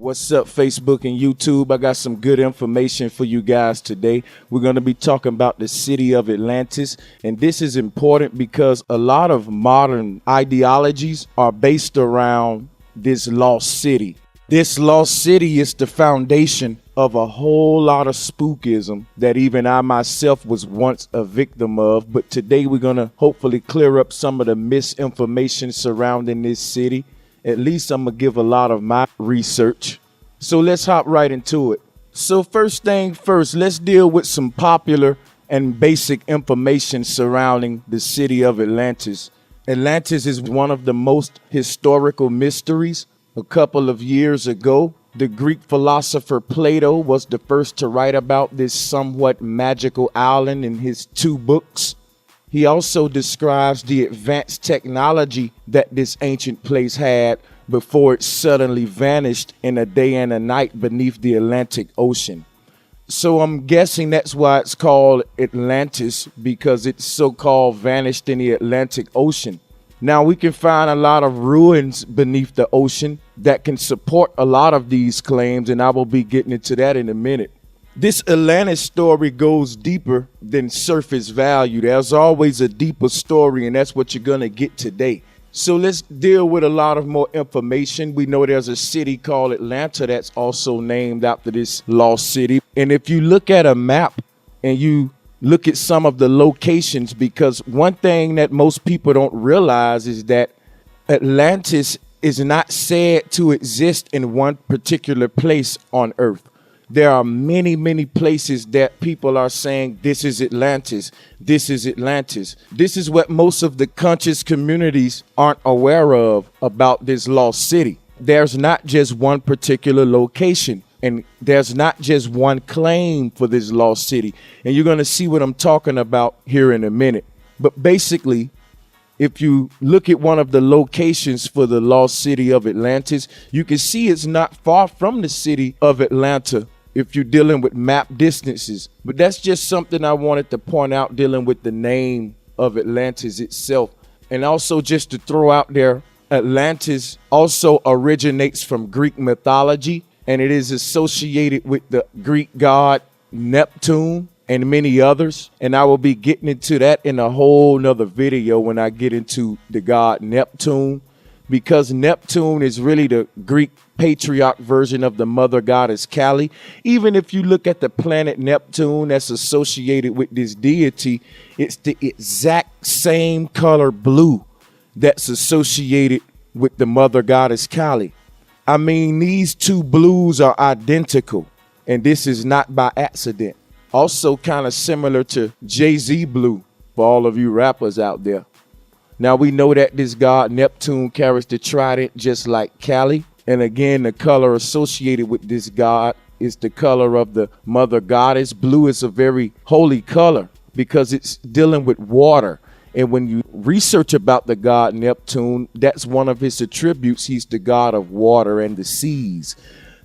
What's up, Facebook and YouTube? I got some good information for you guys today. We're going to be talking about the city of Atlantis. And this is important because a lot of modern ideologies are based around this lost city. This lost city is the foundation of a whole lot of spookism that even I myself was once a victim of. But today we're going to hopefully clear up some of the misinformation surrounding this city. At least I'm going to give a lot of my research. So let's hop right into it. So first thing first, let's deal with some popular and basic information surrounding the city of Atlantis. Atlantis is one of the most historical mysteries. A couple of years ago, the Greek philosopher Plato was the first to write about this somewhat magical island in his 2 books. He also describes the advanced technology that this ancient place had before it suddenly vanished in a day and a night beneath the Atlantic Ocean. So I'm guessing that's why it's called Atlantis, because it's so-called vanished in the Atlantic Ocean. Now we can find a lot of ruins beneath the ocean that can support a lot of these claims, and I will be getting into that in a minute. This Atlantis story goes deeper than surface value. There's always a deeper story, and that's what you're going to get today. So let's deal with a lot of more information. We know there's a city called Atlanta that's also named after this lost city. And if you look at a map and you look at some of the locations, because one thing that most people don't realize is that Atlantis is not said to exist in one particular place on Earth. There are many, many places that people are saying, this is Atlantis, this is Atlantis. This is what most of the conscious communities aren't aware of about this lost city. There's not just one particular location, and there's not just one claim for this lost city. And you're going to see what I'm talking about here in a minute. But basically, if you look at one of the locations for the lost city of Atlantis, you can see it's not far from the city of Atlanta if you're dealing with map distances. But that's just something I wanted to point out, dealing with the name of Atlantis itself. And also just to throw out there, Atlantis also originates from Greek mythology, and it is associated with the Greek god Neptune and many others. And I will be getting into that in a whole nother video when I get into the god Neptune, because Neptune is really the Greek patriarch version of the mother goddess Kali. Even if you look at the planet Neptune that's associated with this deity, it's the exact same color blue that's associated with the mother goddess Kali. I mean, these 2 blues are identical, and this is not by accident. Also kind of similar to Jay-Z blue for all of you rappers out there. Now we know that this god Neptune carries the trident just like Kali. And again, the color associated with this god is the color of the mother goddess. Blue is a very holy color because it's dealing with water. And when you research about the god Neptune, that's one of his attributes. He's the god of water and the seas.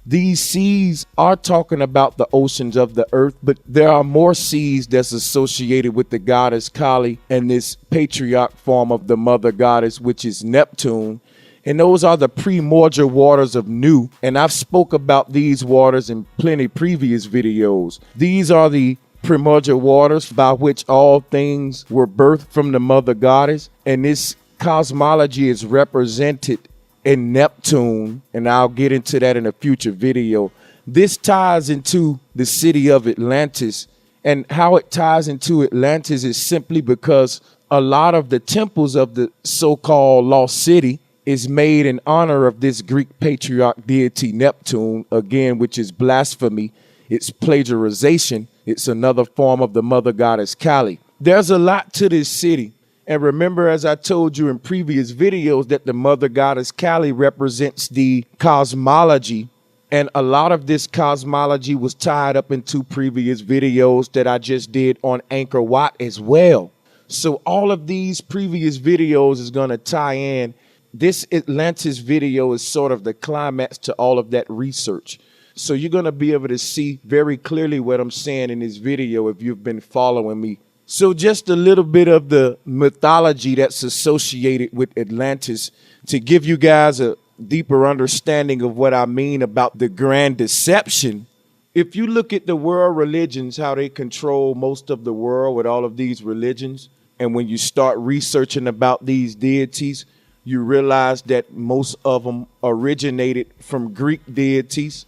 These seas are talking about the oceans of the earth, but there are more seas that's associated with the goddess Kali and this patriarch form of the mother goddess, which is Neptune. And those are the primordial waters of Nu. And I've spoke about these waters in plenty previous videos. These are the primordial waters by which all things were birthed from the mother goddess. And this cosmology is represented in Neptune, and I'll get into that in a future video. This ties into the city of Atlantis, and how it ties into Atlantis is simply because a lot of the temples of the so-called lost city is made in honor of this Greek patriarch deity Neptune, again, which is blasphemy. It's plagiarization. It's another form of the mother goddess Kali. There's a lot to this city. And remember, as I told you in previous videos, that the mother goddess Kali represents the cosmology. And a lot of this cosmology was tied up into previous videos that I just did on Anchor Wat as well. So all of these previous videos is going to tie in. This Atlantis video is sort of the climax to all of that research. So you're going to be able to see very clearly what I'm saying in this video if you've been following me. So just a little bit of the mythology that's associated with Atlantis to give you guys a deeper understanding of what I mean about the grand deception, if you look at the world religions, how they control most of the world with all of these religions, and when you start researching about these deities, you realize that most of them originated from Greek deities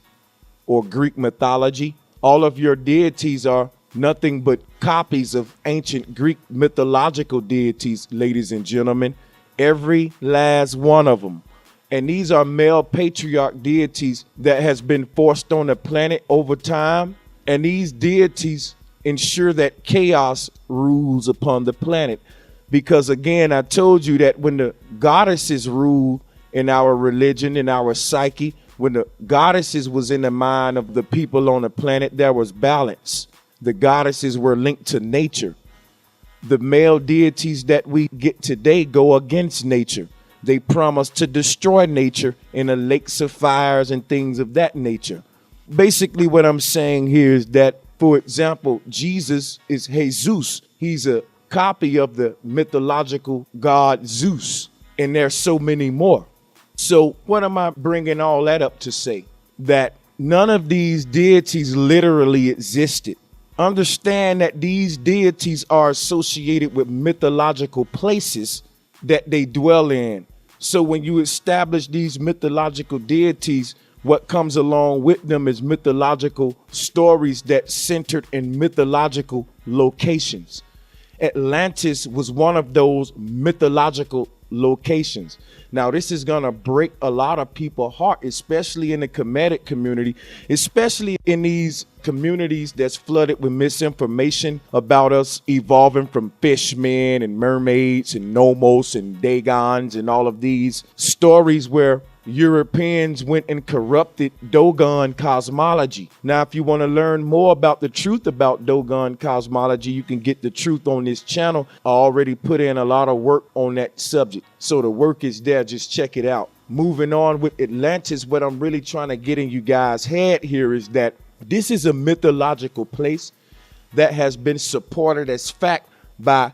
or Greek mythology. All of your deities are nothing but copies of ancient Greek mythological deities, ladies and gentlemen. Every last one of them. And these are male patriarch deities that has been forced on the planet over time. And these deities ensure that chaos rules upon the planet. Because again, I told you that when the goddesses rule in our religion, in our psyche, when the goddesses was in the mind of the people on the planet, there was balance. The goddesses were linked to nature. The male deities that we get today go against nature. They promise to destroy nature in the lakes of fires and things of that nature. Basically, what I'm saying here is that, for example, Jesus is Jesus. He's a copy of the mythological god Zeus, and there's so many more. So what am I bringing all that up to say? That none of these deities literally existed. Understand that these deities are associated with mythological places that they dwell in. So when you establish these mythological deities, what comes along with them is mythological stories that centered in mythological locations. Atlantis was one of those mythological locations. Now, this is going to break a lot of people's heart, especially in the Kemetic community, especially in these communities that's flooded with misinformation about us evolving from fishmen and mermaids and nomos and dagons and all of these stories where Europeans went and corrupted Dogon cosmology. Now, if you want to learn more about the truth about Dogon cosmology, you can get the truth on this channel. I already put in a lot of work on that subject. So the work is there. Just check it out. Moving on with Atlantis, what I'm really trying to get in you guys' head here is that this is a mythological place that has been supported as fact by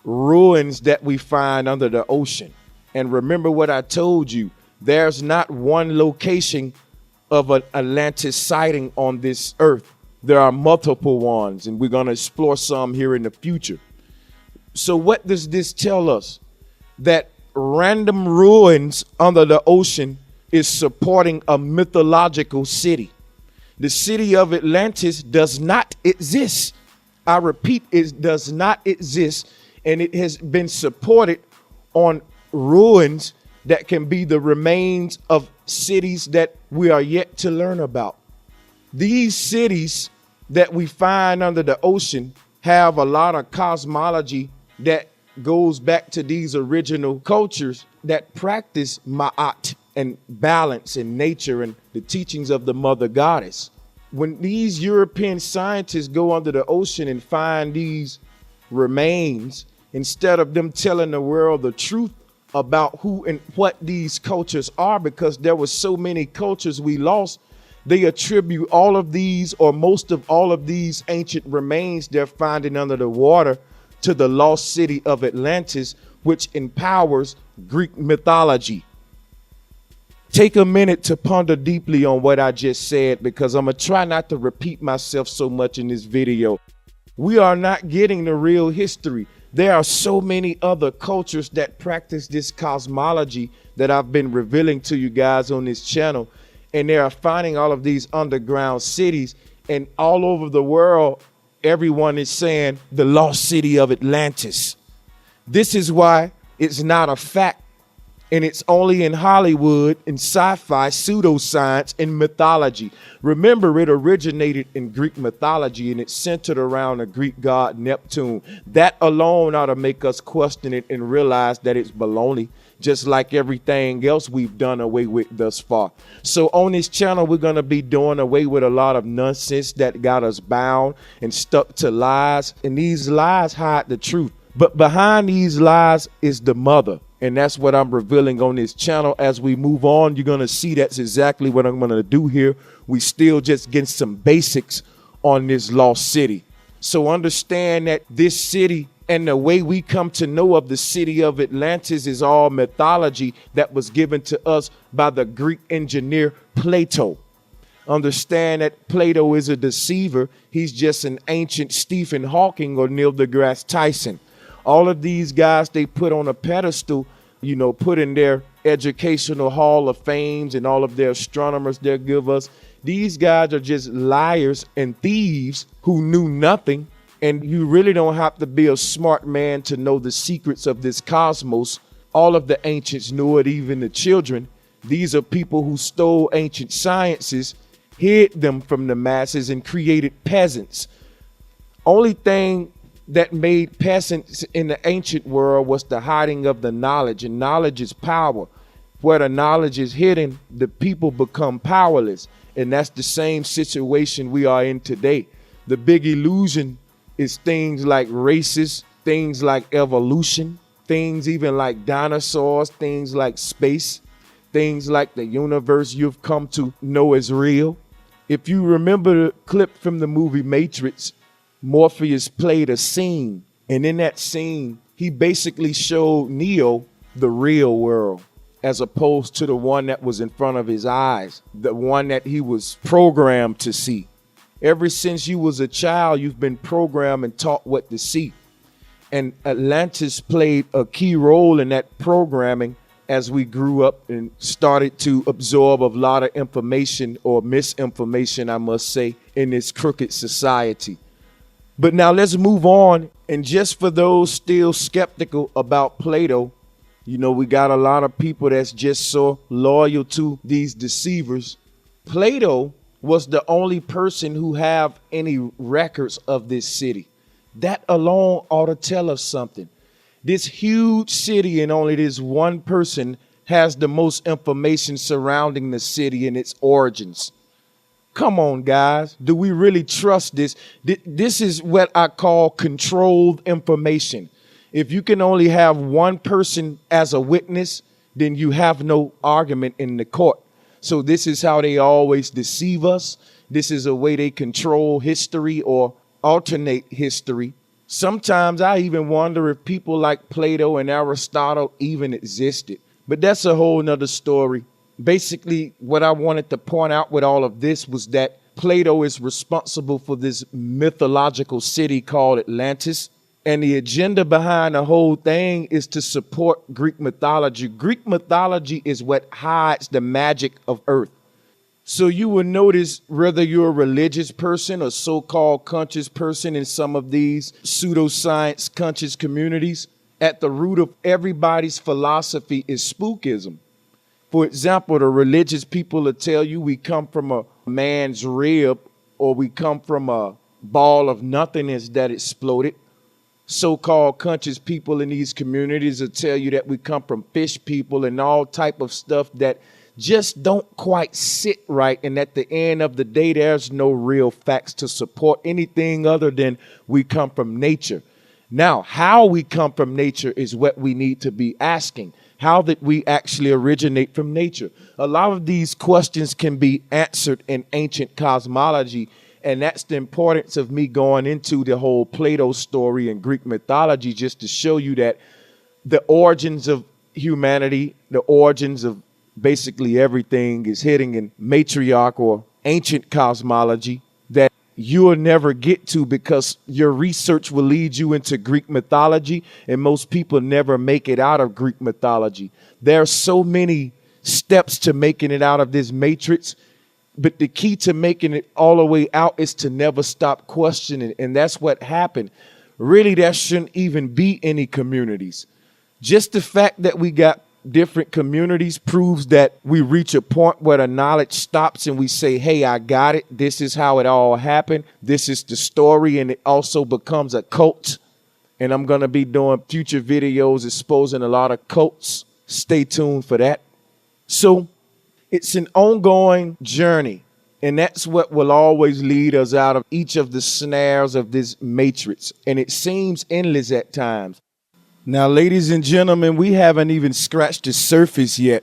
ruins that we find under the ocean. And remember what I told you. There's not one location of an Atlantis sighting on this earth. There are multiple ones, and we're going to explore some here in the future. So what does this tell us? That random ruins under the ocean is supporting a mythological city. The city of Atlantis does not exist. I repeat, it does not exist, and it has been supported on ruins that can be the remains of cities that we are yet to learn about. These cities that we find under the ocean have a lot of cosmology that goes back to these original cultures that practice ma'at and balance in nature and the teachings of the mother goddess. When these European scientists go under the ocean and find these remains, instead of them telling the world the truth about who and what these cultures are, because there were so many cultures we lost, they attribute all of these or most of all of these ancient remains they're finding under the water to the lost city of Atlantis, which empowers Greek mythology. Take a minute to ponder deeply on what I just said, because I'm going to try not to repeat myself so much in this video. We are not getting the real history. There are so many other cultures that practice this cosmology that I've been revealing to you guys on this channel. And they are finding all of these underground cities, and all over the world, everyone is saying the lost city of Atlantis. This is why it's not a fact. And it's only in Hollywood, in sci-fi, pseudoscience, and mythology. Remember, it originated in Greek mythology, and it's centered around the Greek god Neptune. That alone ought to make us question it and realize that it's baloney, just like everything else we've done away with thus far. So on this channel, we're going to be doing away with a lot of nonsense that got us bound and stuck to lies. And these lies hide the truth. But behind these lies is the mother. And that's what I'm revealing on this channel. As we move on, you're going to see that's exactly what I'm going to do here. We still just getting some basics on this lost city. So understand that this city And the way we come to know of the city of Atlantis is all mythology that was given to us by the Greek engineer Plato. Understand that Plato is a deceiver. He's just an ancient Stephen Hawking or Neil deGrasse Tyson. All of these guys they put on a pedestal, put in their educational hall of fames and all of their astronomers they give us. These guys are just liars and thieves who knew nothing. And you really don't have to be a smart man to know the secrets of this cosmos. All of the ancients knew it, even the children. These are people who stole ancient sciences, hid them from the masses, and created peasants. Only thing that made peasants in the ancient world was the hiding of the knowledge, and knowledge is power. Where the knowledge is hidden, the people become powerless. And that's the same situation we are in today. The big illusion is things like races, things like evolution, things even like dinosaurs, things like space, things like the universe you've come to know is real. If you remember the clip from the movie Matrix, Morpheus played a scene, and in that scene, he basically showed Neo the real world, as opposed to the one that was in front of his eyes, the one that he was programmed to see. Ever since you was a child, you've been programmed and taught what to see. And Atlantis played a key role in that programming as we grew up and started to absorb a lot of information, or misinformation, I must say, in this crooked society. But now let's move on. And just for those still skeptical about Plato, we got a lot of people that's just so loyal to these deceivers. Plato was the only person who have any records of this city. That alone ought to tell us something. This huge city and only this one person has the most information surrounding the city and its origins. Come on, guys. Do we really trust this? This is what I call controlled information. If you can only have one person as a witness, then you have no argument in the court. So this is how they always deceive us. This is a way they control history or alternate history. Sometimes I even wonder if people like Plato and Aristotle even existed. But that's a whole nother story. Basically, what I wanted to point out with all of this was that Plato is responsible for this mythological city called Atlantis. And the agenda behind the whole thing is to support Greek mythology. Greek mythology is what hides the magic of Earth. So you will notice, whether you're a religious person or so-called conscious person in some of these pseudoscience conscious communities, at the root of everybody's philosophy is spookism. For example, the religious people will tell you we come from a man's rib, or we come from a ball of nothingness that exploded. So-called conscious people in these communities will tell you that we come from fish people and all type of stuff that just don't quite sit right. And at the end of the day, there's no real facts to support anything other than we come from nature. Now, how we come from nature is what we need to be asking. How did we actually originate from nature? A lot of these questions can be answered in ancient cosmology. And that's the importance of me going into the whole Plato story and Greek mythology, just to show you that the origins of humanity, the origins of basically everything is hidden in matriarch or ancient cosmology that you'll never get to, because your research will lead you into Greek mythology, and most people never make it out of Greek mythology. There are so many steps to making it out of this matrix. But the key to making it all the way out is to never stop questioning. And that's what happened. Really, there shouldn't even be any communities. Just the fact that we got different communities proves that we reach a point where the knowledge stops and we say, hey, I got it. This is how it all happened. This is the story. And it also becomes a cult. And I'm going to be doing future videos exposing a lot of cults. Stay tuned for that. So it's an ongoing journey, and that's what will always lead us out of each of the snares of this matrix, and it seems endless at times. Now, ladies and gentlemen, we haven't even scratched the surface yet.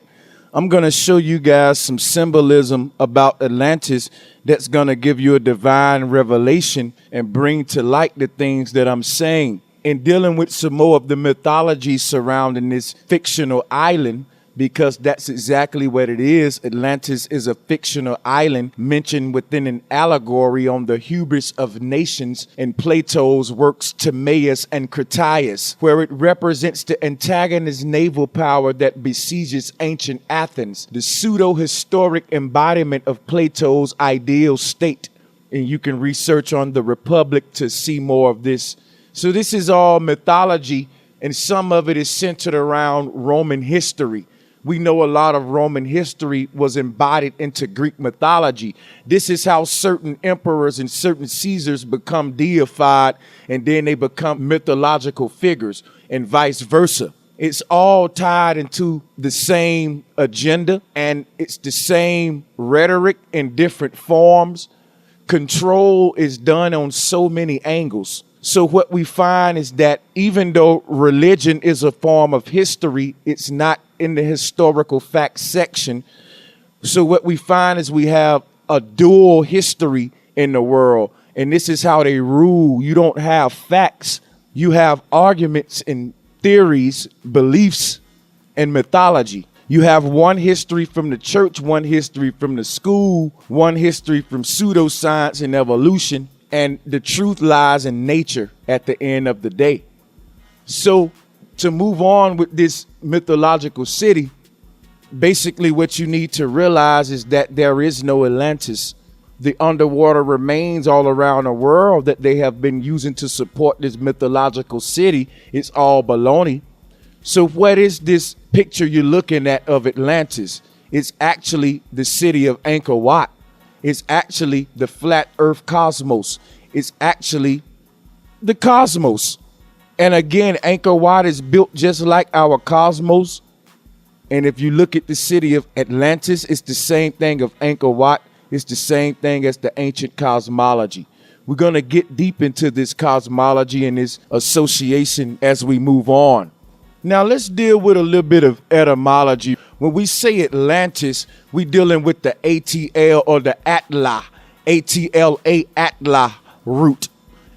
I'm going to show you guys some symbolism about Atlantis that's going to give you a divine revelation and bring to light the things that I'm saying. in dealing with some more of the mythology surrounding this fictional island, because that's exactly what it is. Atlantis is a fictional island mentioned within an allegory on the hubris of nations in Plato's works Timaeus and Critias, where it represents the antagonist naval power that besieges ancient Athens, the pseudo-historic embodiment of Plato's ideal state. And you can research on the Republic to see more of this. So this is all mythology, and some of it is centered around Roman history. We know a lot of Roman history was embodied into Greek mythology. This is how certain emperors and certain Caesars become deified, and then they become mythological figures, and vice versa. It's all tied into the same agenda, and it's the same rhetoric in different forms. Control is done on so many angles. So what we find is that even though religion is a form of history, it's not in the historical facts section. So what we find is we have a dual history in the world, and this is how they rule. You don't have facts. You have arguments and theories, beliefs, and mythology. You have one history from the church, one history from the school, one history from pseudoscience and evolution, and the truth lies in nature at the end of the day. So to move on with this mythological city, basically what you need to realize is that there is no Atlantis. The underwater remains all around the world that they have been using to support this mythological city, it's all baloney. So what is this picture you're looking at of Atlantis? It's actually the city of Angkor Wat. It's actually the flat earth cosmos. It's actually the cosmos. And again, Angkor Wat is built just like our cosmos. And if you look at the city of Atlantis, it's the same thing of Angkor Wat. It's the same thing as the ancient cosmology. We're going to get deep into this cosmology and this association as we move on. Now let's deal with a little bit of etymology. When we say Atlantis, we're dealing with the ATL or the Atla, ATLA, Atla root.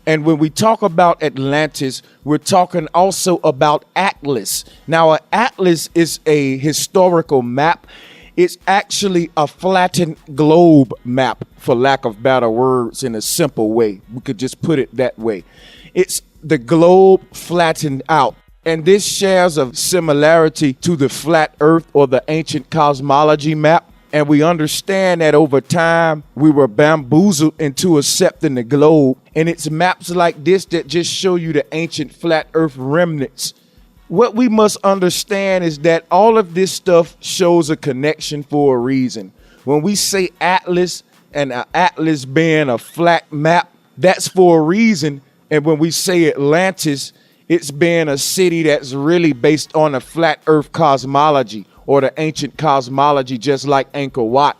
And when we talk about Atlantis, we're talking also about Atlas. Now, an atlas is a historical map. It's actually a flattened globe map, for lack of better words, in a simple way. We could just put it that way. It's the globe flattened out. And this shares a similarity to the flat earth or the ancient cosmology map. And we understand that over time, we were bamboozled into accepting the globe. And it's maps like this that just show you the ancient flat earth remnants. What we must understand is that all of this stuff shows a connection for a reason. When we say Atlas and an atlas being a flat map, that's for a reason. And when we say Atlantis, it's being a city that's really based on a flat earth cosmology or the ancient cosmology, just like Angkor Wat.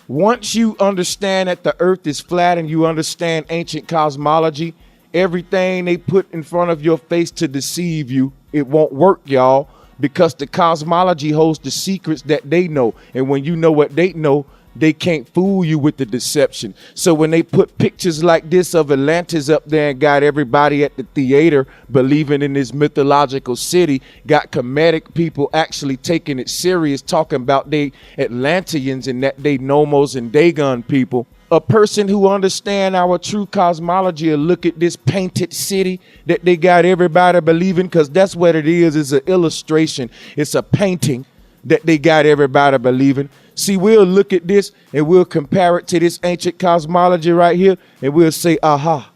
Once you understand that the earth is flat and you understand ancient cosmology, everything they put in front of your face to deceive you, it won't work, y'all, because the cosmology holds the secrets that they know. And when you know what they know, they can't fool you with the deception. So when they put pictures like this of Atlantis up there and got everybody at the theater believing in this mythological city, got comedic people actually taking it serious, talking about they Atlanteans and that they Nomos and Dagon people. A person who understand our true cosmology will look at this painted city that they got everybody believing, because that's what it is. It's an illustration. It's a painting that they got everybody believing. See, we'll look at this and we'll compare it to this ancient cosmology right here, and we'll say, aha.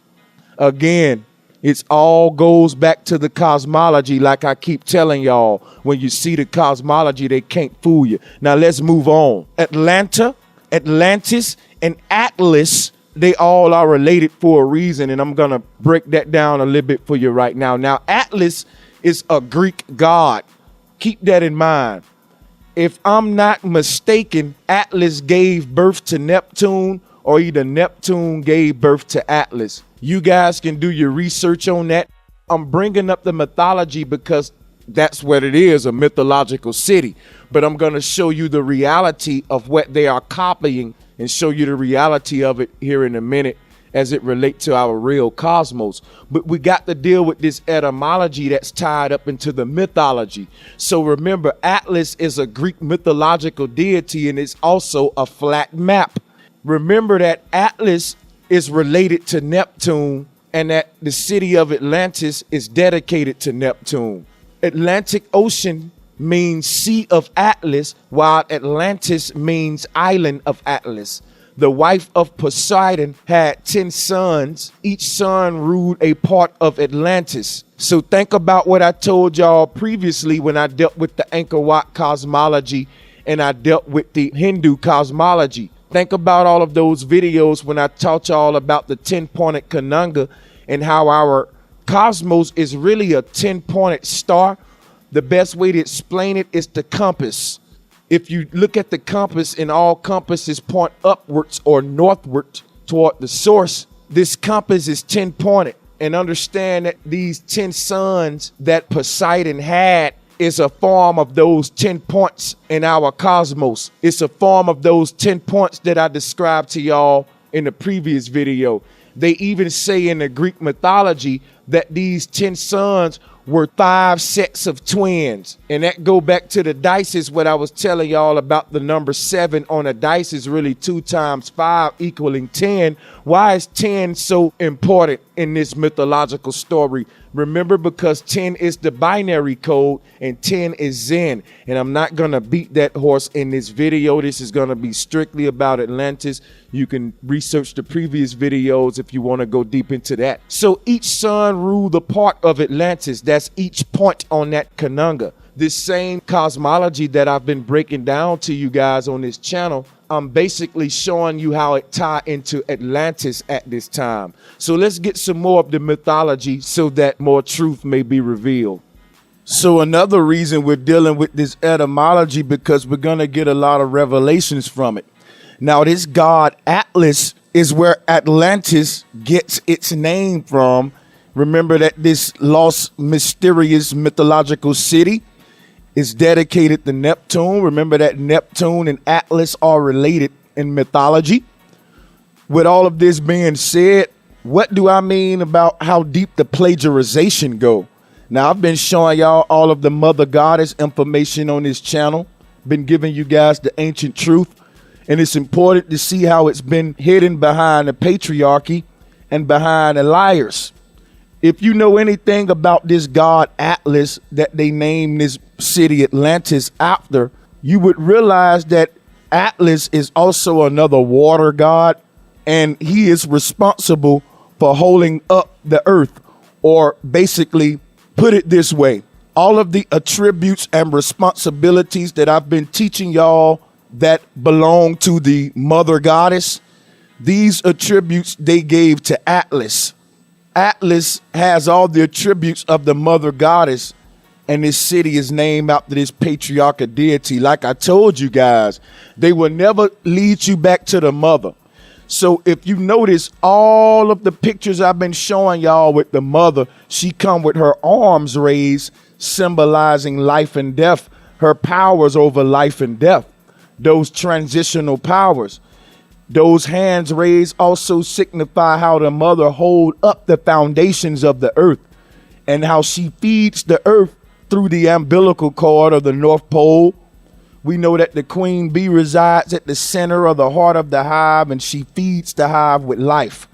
Again, it's all goes back to the cosmology, like I keep telling y'all. When you see the cosmology, they can't fool you. Now let's move on. Atlanta, Atlantis, and Atlas, they all are related for a reason, and I'm going to break that down a little bit for you right now. Now, Atlas is a Greek god. Keep that in mind. If I'm not mistaken, Atlas gave birth to Neptune, or either Neptune gave birth to Atlas. You guys can do your research on that. I'm bringing up the mythology because that's what it is, a mythological city. But I'm going to show you the reality of what they are copying and show you the reality of it here in a minute. as it relates to our real cosmos. But we got to deal with this etymology that's tied up into the mythology. So remember, Atlas is a Greek mythological deity, and it's also a flat map. Remember that Atlas is related to Neptune, and that the city of Atlantis is dedicated to Neptune. Atlantic Ocean means Sea of Atlas, while Atlantis means Island of Atlas. The wife of Poseidon had 10 sons. Each son ruled a part of Atlantis. So think about what I told y'all previously when I dealt with the Angkor Wat cosmology and I dealt with the Hindu cosmology. Think about all of those videos when I taught y'all about the 10-pointed conunga and how our cosmos is really a 10-pointed star. The best way to explain it is the compass. If you look at the compass and all compasses point upwards or northward toward the source, this compass is 10-pointed. And understand that these 10 sons that Poseidon had is a form of those 10 points in our cosmos. It's a form of those 10 points that I described to y'all in the previous video. They even say in the Greek mythology that these 10 sons were 5 sets of twins. And that go back to the dices, what I was telling y'all about the number 7 on a dice is really 2 times 5 equaling 10. Why is 10 so important in this mythological story? Remember, because 10 is the binary code and 10 is Zen. And I'm not going to beat that horse in this video. This is going to be strictly about Atlantis. You can research the previous videos if you want to go deep into that. So each son ruled a part of Atlantis. That's each point on that conunga. This same cosmology that I've been breaking down to you guys on this channel, I'm basically showing you how it ties into Atlantis at this time. So let's get some more of the mythology so that more truth may be revealed. So another reason we're dealing with this etymology, because we're going to get a lot of revelations from it. Now, this god Atlas is where Atlantis gets its name from. Remember that this lost, mysterious, mythological city is dedicated to Neptune. Remember that Neptune and Atlas are related in mythology. With all of this being said, what do I mean about how deep the plagiarization go? Now, I've been showing y'all all of the mother goddess information on this channel. Been giving you guys the ancient truth. And it's important to see how it's been hidden behind the patriarchy and behind the liars. If you know anything about this god Atlas that they named this city Atlantis after, you would realize that Atlas is also another water god, and he is responsible for holding up the earth. Or basically, put it this way, all of the attributes and responsibilities that I've been teaching y'all that belong to the mother goddess, these attributes they gave to Atlas. Atlas has all the attributes of the mother goddess, and this city is named after this patriarchal deity. Like I told you guys, they will never lead you back to the mother. So if you notice all of the pictures I've been showing y'all with the mother, she come with her arms raised, symbolizing life and death, her powers over life and death, those transitional powers. Those hands raised also signify how the mother hold up the foundations of the earth and how she feeds the earth through the umbilical cord of the North Pole. We know that the queen bee resides at the center of the heart of the hive, and she feeds the hive with life.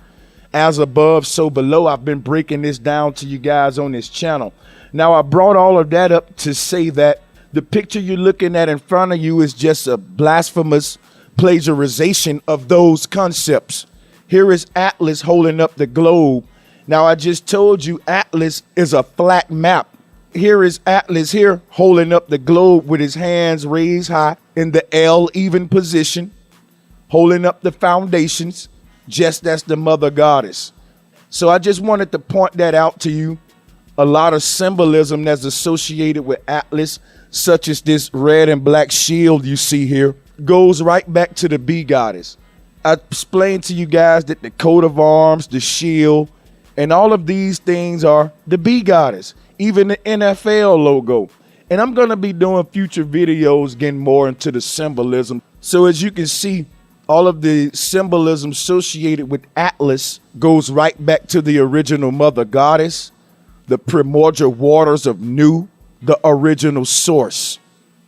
As above, so below. I've been breaking this down to you guys on this channel. Now, I brought all of that up to say that the picture you're looking at in front of you is just a blasphemous plagiarization of those concepts. Here is Atlas holding up the globe. Now, I just told you Atlas is a flat map. Here is Atlas here holding up the globe with his hands raised high in the L even position, holding up the foundations, just as the mother goddess. So I just wanted to point that out to you. A lot of symbolism that's associated with Atlas, such as this red and black shield you see here, goes right back to the bee goddess. I explained to you guys that the coat of arms, the shield, and all of these things are the bee goddess, even the NFL logo. And I'm going to be doing future videos getting more into the symbolism. So as you can see, all of the symbolism associated with Atlas goes right back to the original mother goddess, the primordial waters of Nu, the original source.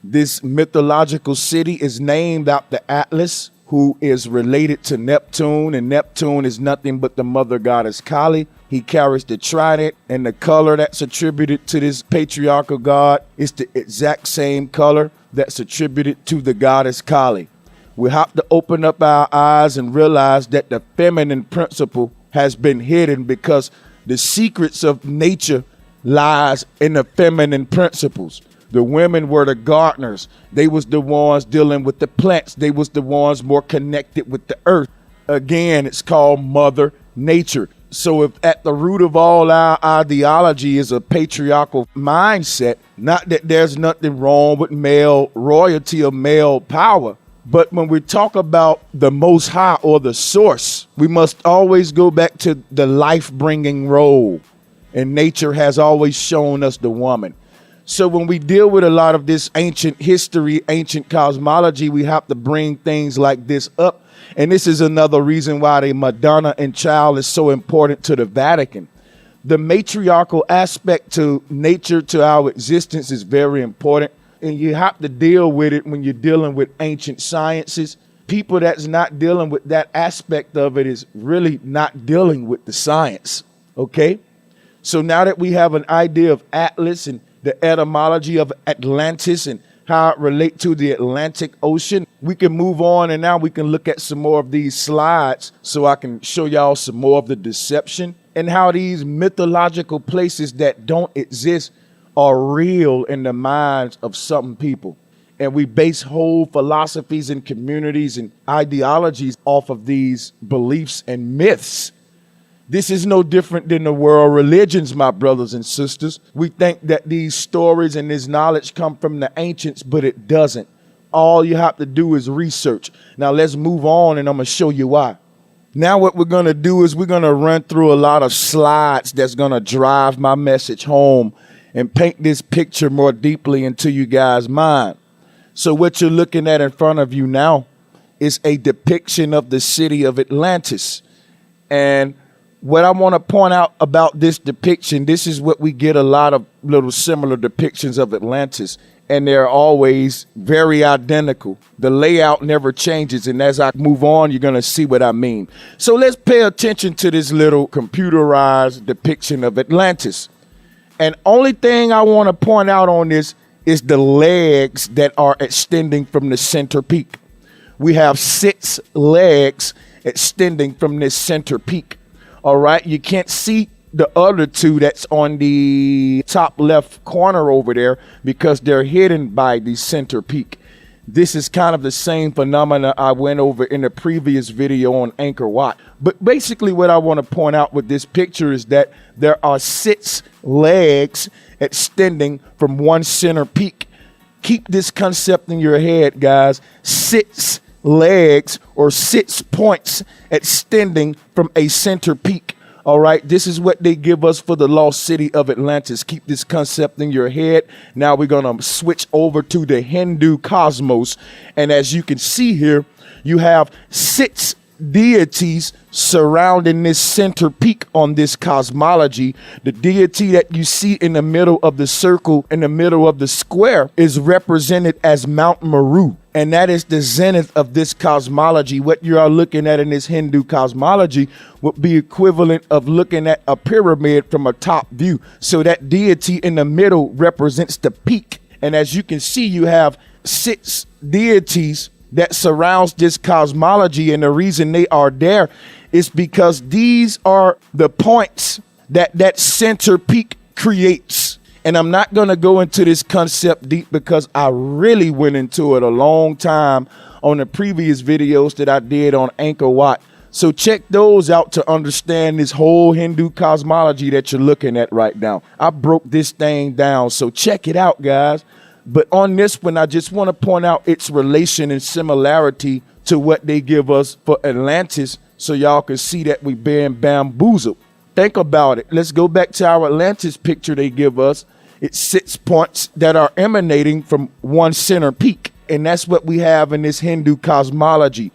This mythological city is named after Atlas, who is related to Neptune, and Neptune is nothing but the mother goddess Kali. He carries the trident, and the color that's attributed to this patriarchal god is the exact same color that's attributed to the goddess Kali. We have to open up our eyes and realize that the feminine principle has been hidden because the secrets of nature lies in the feminine principles. The women were the gardeners. They was the ones dealing with the plants. They was the ones more connected with the earth. Again, it's called Mother Nature. So if at the root of all our ideology is a patriarchal mindset, not that there's nothing wrong with male royalty or male power, but when we talk about the Most High or the source, we must always go back to the life-bringing role. And nature has always shown us the woman. So when we deal with a lot of this ancient history, ancient cosmology, we have to bring things like this up. And this is another reason why the Madonna and Child is so important to the Vatican. The matriarchal aspect to nature, to our existence, is very important. And you have to deal with it when you're dealing with ancient sciences. People that's not dealing with that aspect of it is really not dealing with the science, okay? So now that we have an idea of Atlas and the etymology of Atlantis and how it relates to the Atlantic Ocean, we can move on, and now we can look at some more of these slides so I can show y'all some more of the deception and how these mythological places that don't exist are real in the minds of some people. And we base whole philosophies and communities and ideologies off of these beliefs and myths. This is no different than the world religions, my brothers and sisters. We think that these stories and this knowledge come from the ancients, but it doesn't. All you have to do is research. Now let's move on, and I'm going to show you why. Now what we're going to do is we're going to run through a lot of slides that's going to drive my message home and paint this picture more deeply into you guys' mind. So what you're looking at in front of you now is a depiction of the city of Atlantis. And what I want to point out about this depiction, this is what we get a lot of little similar depictions of Atlantis, and they're always very identical. The layout never changes, and as I move on, you're going to see what I mean. So let's pay attention to this little computerized depiction of Atlantis. And only thing I want to point out on this is the legs that are extending from the center peak. We have 6 legs extending from this center peak. All right, you can't see the other 2 that's on the top left corner over there because they're hidden by the center peak. This is kind of the same phenomena I went over in the previous video on Angkor Wat. But basically what I want to point out with this picture is that there are 6 legs extending from one center peak. Keep this concept in your head, guys. 6 legs or 6 points extending from a center peak. All right, this is what they give us for the lost city of Atlantis. Keep this concept in your head. Now we're going to switch over to the Hindu cosmos. And as you can see here, you have 6 deities surrounding this center peak on this cosmology. The deity that you see in the middle of the circle, in the middle of the square, is represented as Mount Meru. And that is the zenith of this cosmology. What you are looking at in this Hindu cosmology would be equivalent of looking at a pyramid from a top view. So that deity in the middle represents the peak. And as you can see, you have 6 deities that surrounds this cosmology. And the reason they are there is because these are the points that that center peak creates. And I'm not going to go into this concept deep because I really went into it a long time on the previous videos that I did on Angkor Wat. So check those out to understand this whole Hindu cosmology that you're looking at right now. I broke this thing down, so check it out, guys. But on this one, I just want to point out its relation and similarity to what they give us for Atlantis so y'all can see that we being bamboozled. Think about it. Let's go back to our Atlantis picture they give us. It's 6 points that are emanating from one center peak. And that's what we have in this Hindu cosmology.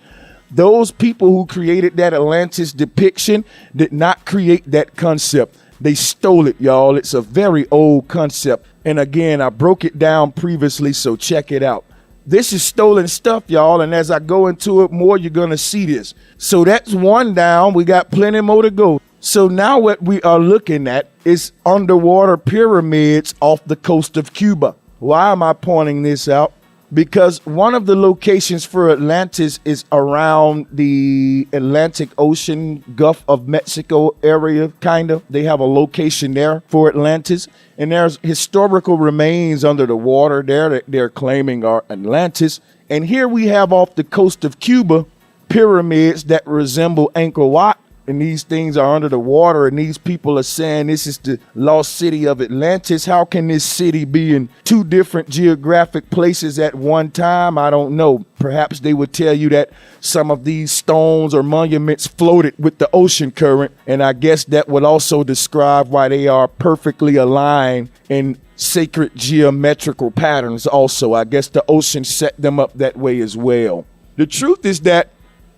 Those people who created that Atlantis depiction did not create that concept. They stole it, y'all. It's a very old concept. And again, I broke it down previously, so check it out. This is stolen stuff, y'all, and as I go into it more, you're going to see this. So that's one down. We got plenty more to go. So now what we are looking at is underwater pyramids off the coast of Cuba. Why am I pointing this out? Because one of the locations for Atlantis is around the Atlantic Ocean, Gulf of Mexico area, kind of. They have a location there for Atlantis. And there's historical remains under the water there that they're claiming are Atlantis. And here we have off the coast of Cuba, pyramids that resemble Angkor Wat. And these things are under the water, and these people are saying this is the lost city of Atlantis. How can this city be in two different geographic places at one time? I don't know. Perhaps they would tell you that some of these stones or monuments floated with the ocean current, and I guess that would also describe why they are perfectly aligned in sacred geometrical patterns also. I guess the ocean set them up that way as well. The truth is that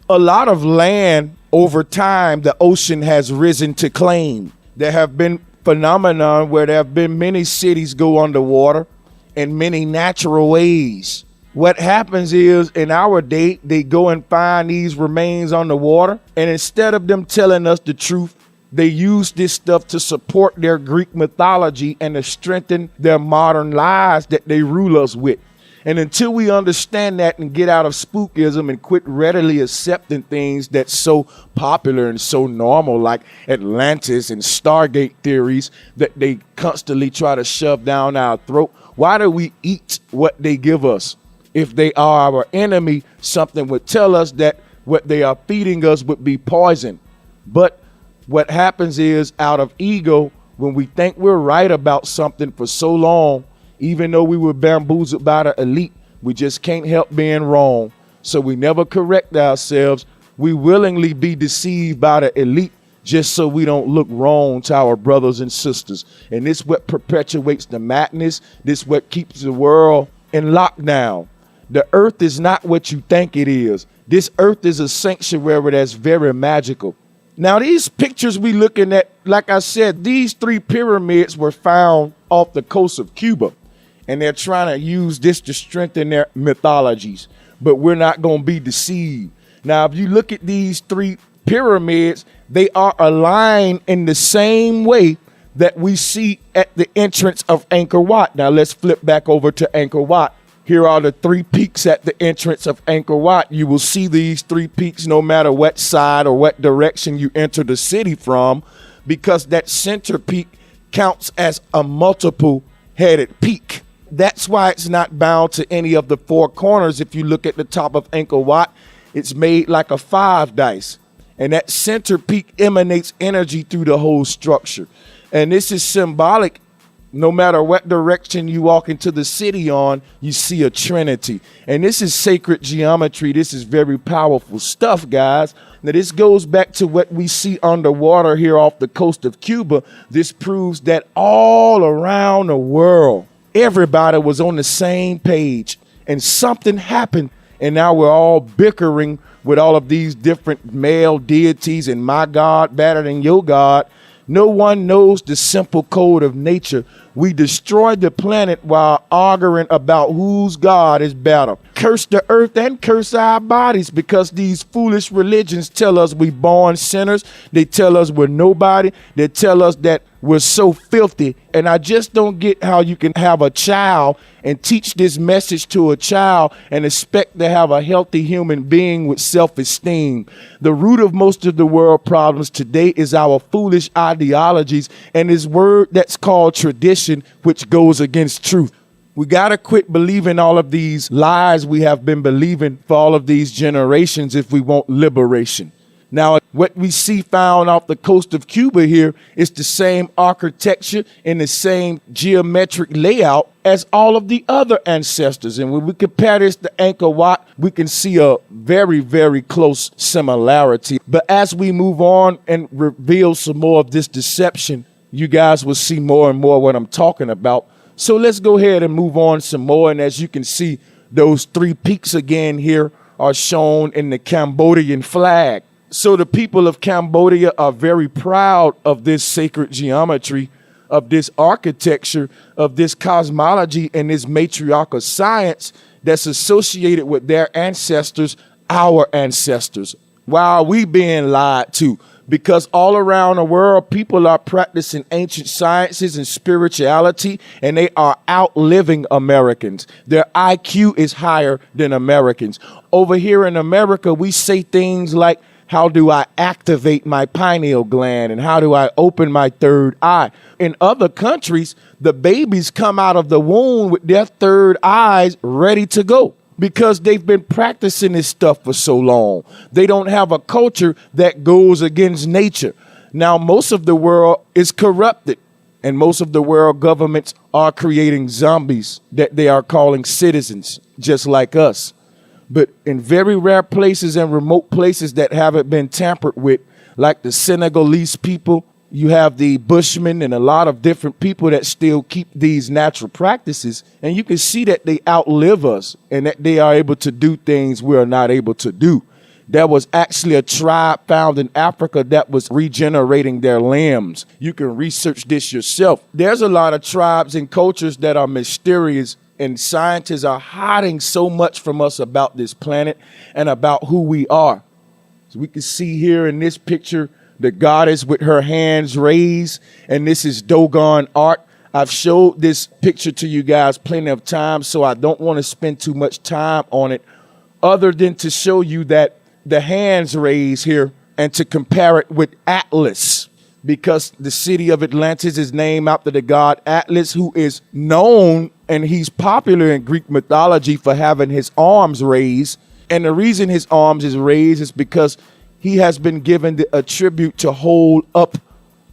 a lot of land over time, the ocean has risen to claim. There have been phenomena where there have been many cities go underwater in many natural ways. What happens is in our day, they go and find these remains underwater, and instead of them telling us the truth, they use this stuff to support their Greek mythology and to strengthen their modern lies that they rule us with. And until we understand that and get out of spookism and quit readily accepting things that's so popular and so normal, like Atlantis and Stargate theories that they constantly try to shove down our throat, why do we eat what they give us? If they are our enemy, something would tell us that what they are feeding us would be poison. But what happens is, out of ego, when we think we're right about something for so long, even though we were bamboozled by the elite, we just can't help being wrong. So we never correct ourselves. We willingly be deceived by the elite just so we don't look wrong to our brothers and sisters. And this what perpetuates the madness. This what keeps the world in lockdown. The earth is not what you think it is. This earth is a sanctuary that's very magical. Now, these pictures we looking at, like I said, these three pyramids were found off the coast of Cuba. And they're trying to use this to strengthen their mythologies. But we're not going to be deceived. Now, if you look at these three pyramids, they are aligned in the same way that we see at the entrance of Angkor Wat. Now, let's flip back over to Angkor Wat. Here are the three peaks at the entrance of Angkor Wat. You will see these three peaks no matter what side or what direction you enter the city from, because that center peak counts as a multiple-headed peak. That's why it's not bound to any of the four corners. If you look at the top of Angkor Wat, it's made like a 5 dice. And that center peak emanates energy through the whole structure. And this is symbolic. No matter what direction you walk into the city on, you see a trinity. And this is sacred geometry. This is very powerful stuff, guys. Now, this goes back to what we see underwater here off the coast of Cuba. This proves that all around the world, everybody was on the same page, and something happened, and now we're all bickering with all of these different male deities and my God better than your God. No one knows the simple code of nature. We destroyed the planet while arguing about whose God is better. Curse the earth and curse our bodies, because these foolish religions tell us we born sinners. They tell us we're nobody. They tell us that we're so filthy. And I just don't get how you can have a child and teach this message to a child and expect to have a healthy human being with self-esteem. The root of most of the world problems today is our foolish ideologies and this word that's called tradition, which goes against truth. We got to quit believing all of these lies we have been believing for all of these generations if we want liberation. Now, what we see found off the coast of Cuba here is the same architecture and the same geometric layout as all of the other ancestors. And when we compare this to Angkor Wat, we can see a very, very close similarity. But as we move on and reveal some more of this deception, you guys will see more and more what I'm talking about. So let's go ahead and move on some more. And as you can see, those three peaks again here are shown in the Cambodian flag. So the people of Cambodia are very proud of this sacred geometry, of this architecture, of this cosmology, and this matriarchal science that's associated with their ancestors, our ancestors. Why are we being lied to? Because all around the world, people are practicing ancient sciences and spirituality, and they are outliving Americans. Their IQ is higher than Americans. Over here in America, we say things like, how do I activate my pineal gland? And how do I open my third eye? In other countries, the babies come out of the womb with their third eyes ready to go because they've been practicing this stuff for so long. They don't have a culture that goes against nature. Now, most of the world is corrupted, and most of the world governments are creating zombies that they are calling citizens, just like us. But in very rare places and remote places that haven't been tampered with, like the Senegalese people, you have the Bushmen and a lot of different people that still keep these natural practices. And you can see that they outlive us and that they are able to do things we are not able to do. There was actually a tribe found in Africa that was regenerating their limbs. You can research this yourself. There's a lot of tribes and cultures that are mysterious, and scientists are hiding so much from us about this planet and about who we are. So we can see here in this picture, the goddess with her hands raised, and this is Dogon art. I've showed this picture to you guys plenty of times, so I don't want to spend too much time on it other than to show you that the hands raised here and to compare it with Atlas, because the city of Atlantis is named after the god Atlas, who is known and he's popular in Greek mythology for having his arms raised. And the reason his arms is raised is because he has been given the attribute to hold up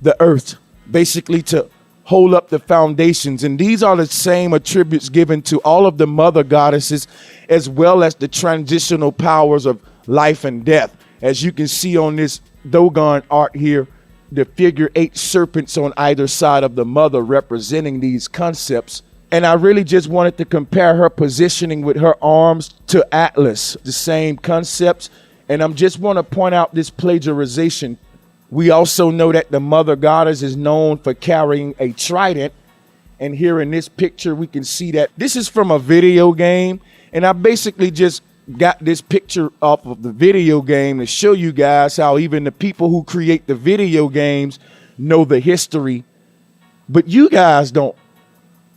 the earth, basically to hold up the foundations. And these are the same attributes given to all of the mother goddesses, as well as the transitional powers of life and death. As you can see on this Dogon art here, the figure 8 serpents on either side of the mother representing these concepts. And I really just wanted to compare her positioning with her arms to Atlas, the same concepts. And I'm just want to point out this plagiarization. We also know that the mother goddess is known for carrying a trident. And here in this picture, we can see that this is from a video game. And I basically just got this picture off of the video game to show you guys how even the people who create the video games know the history, but you guys don't.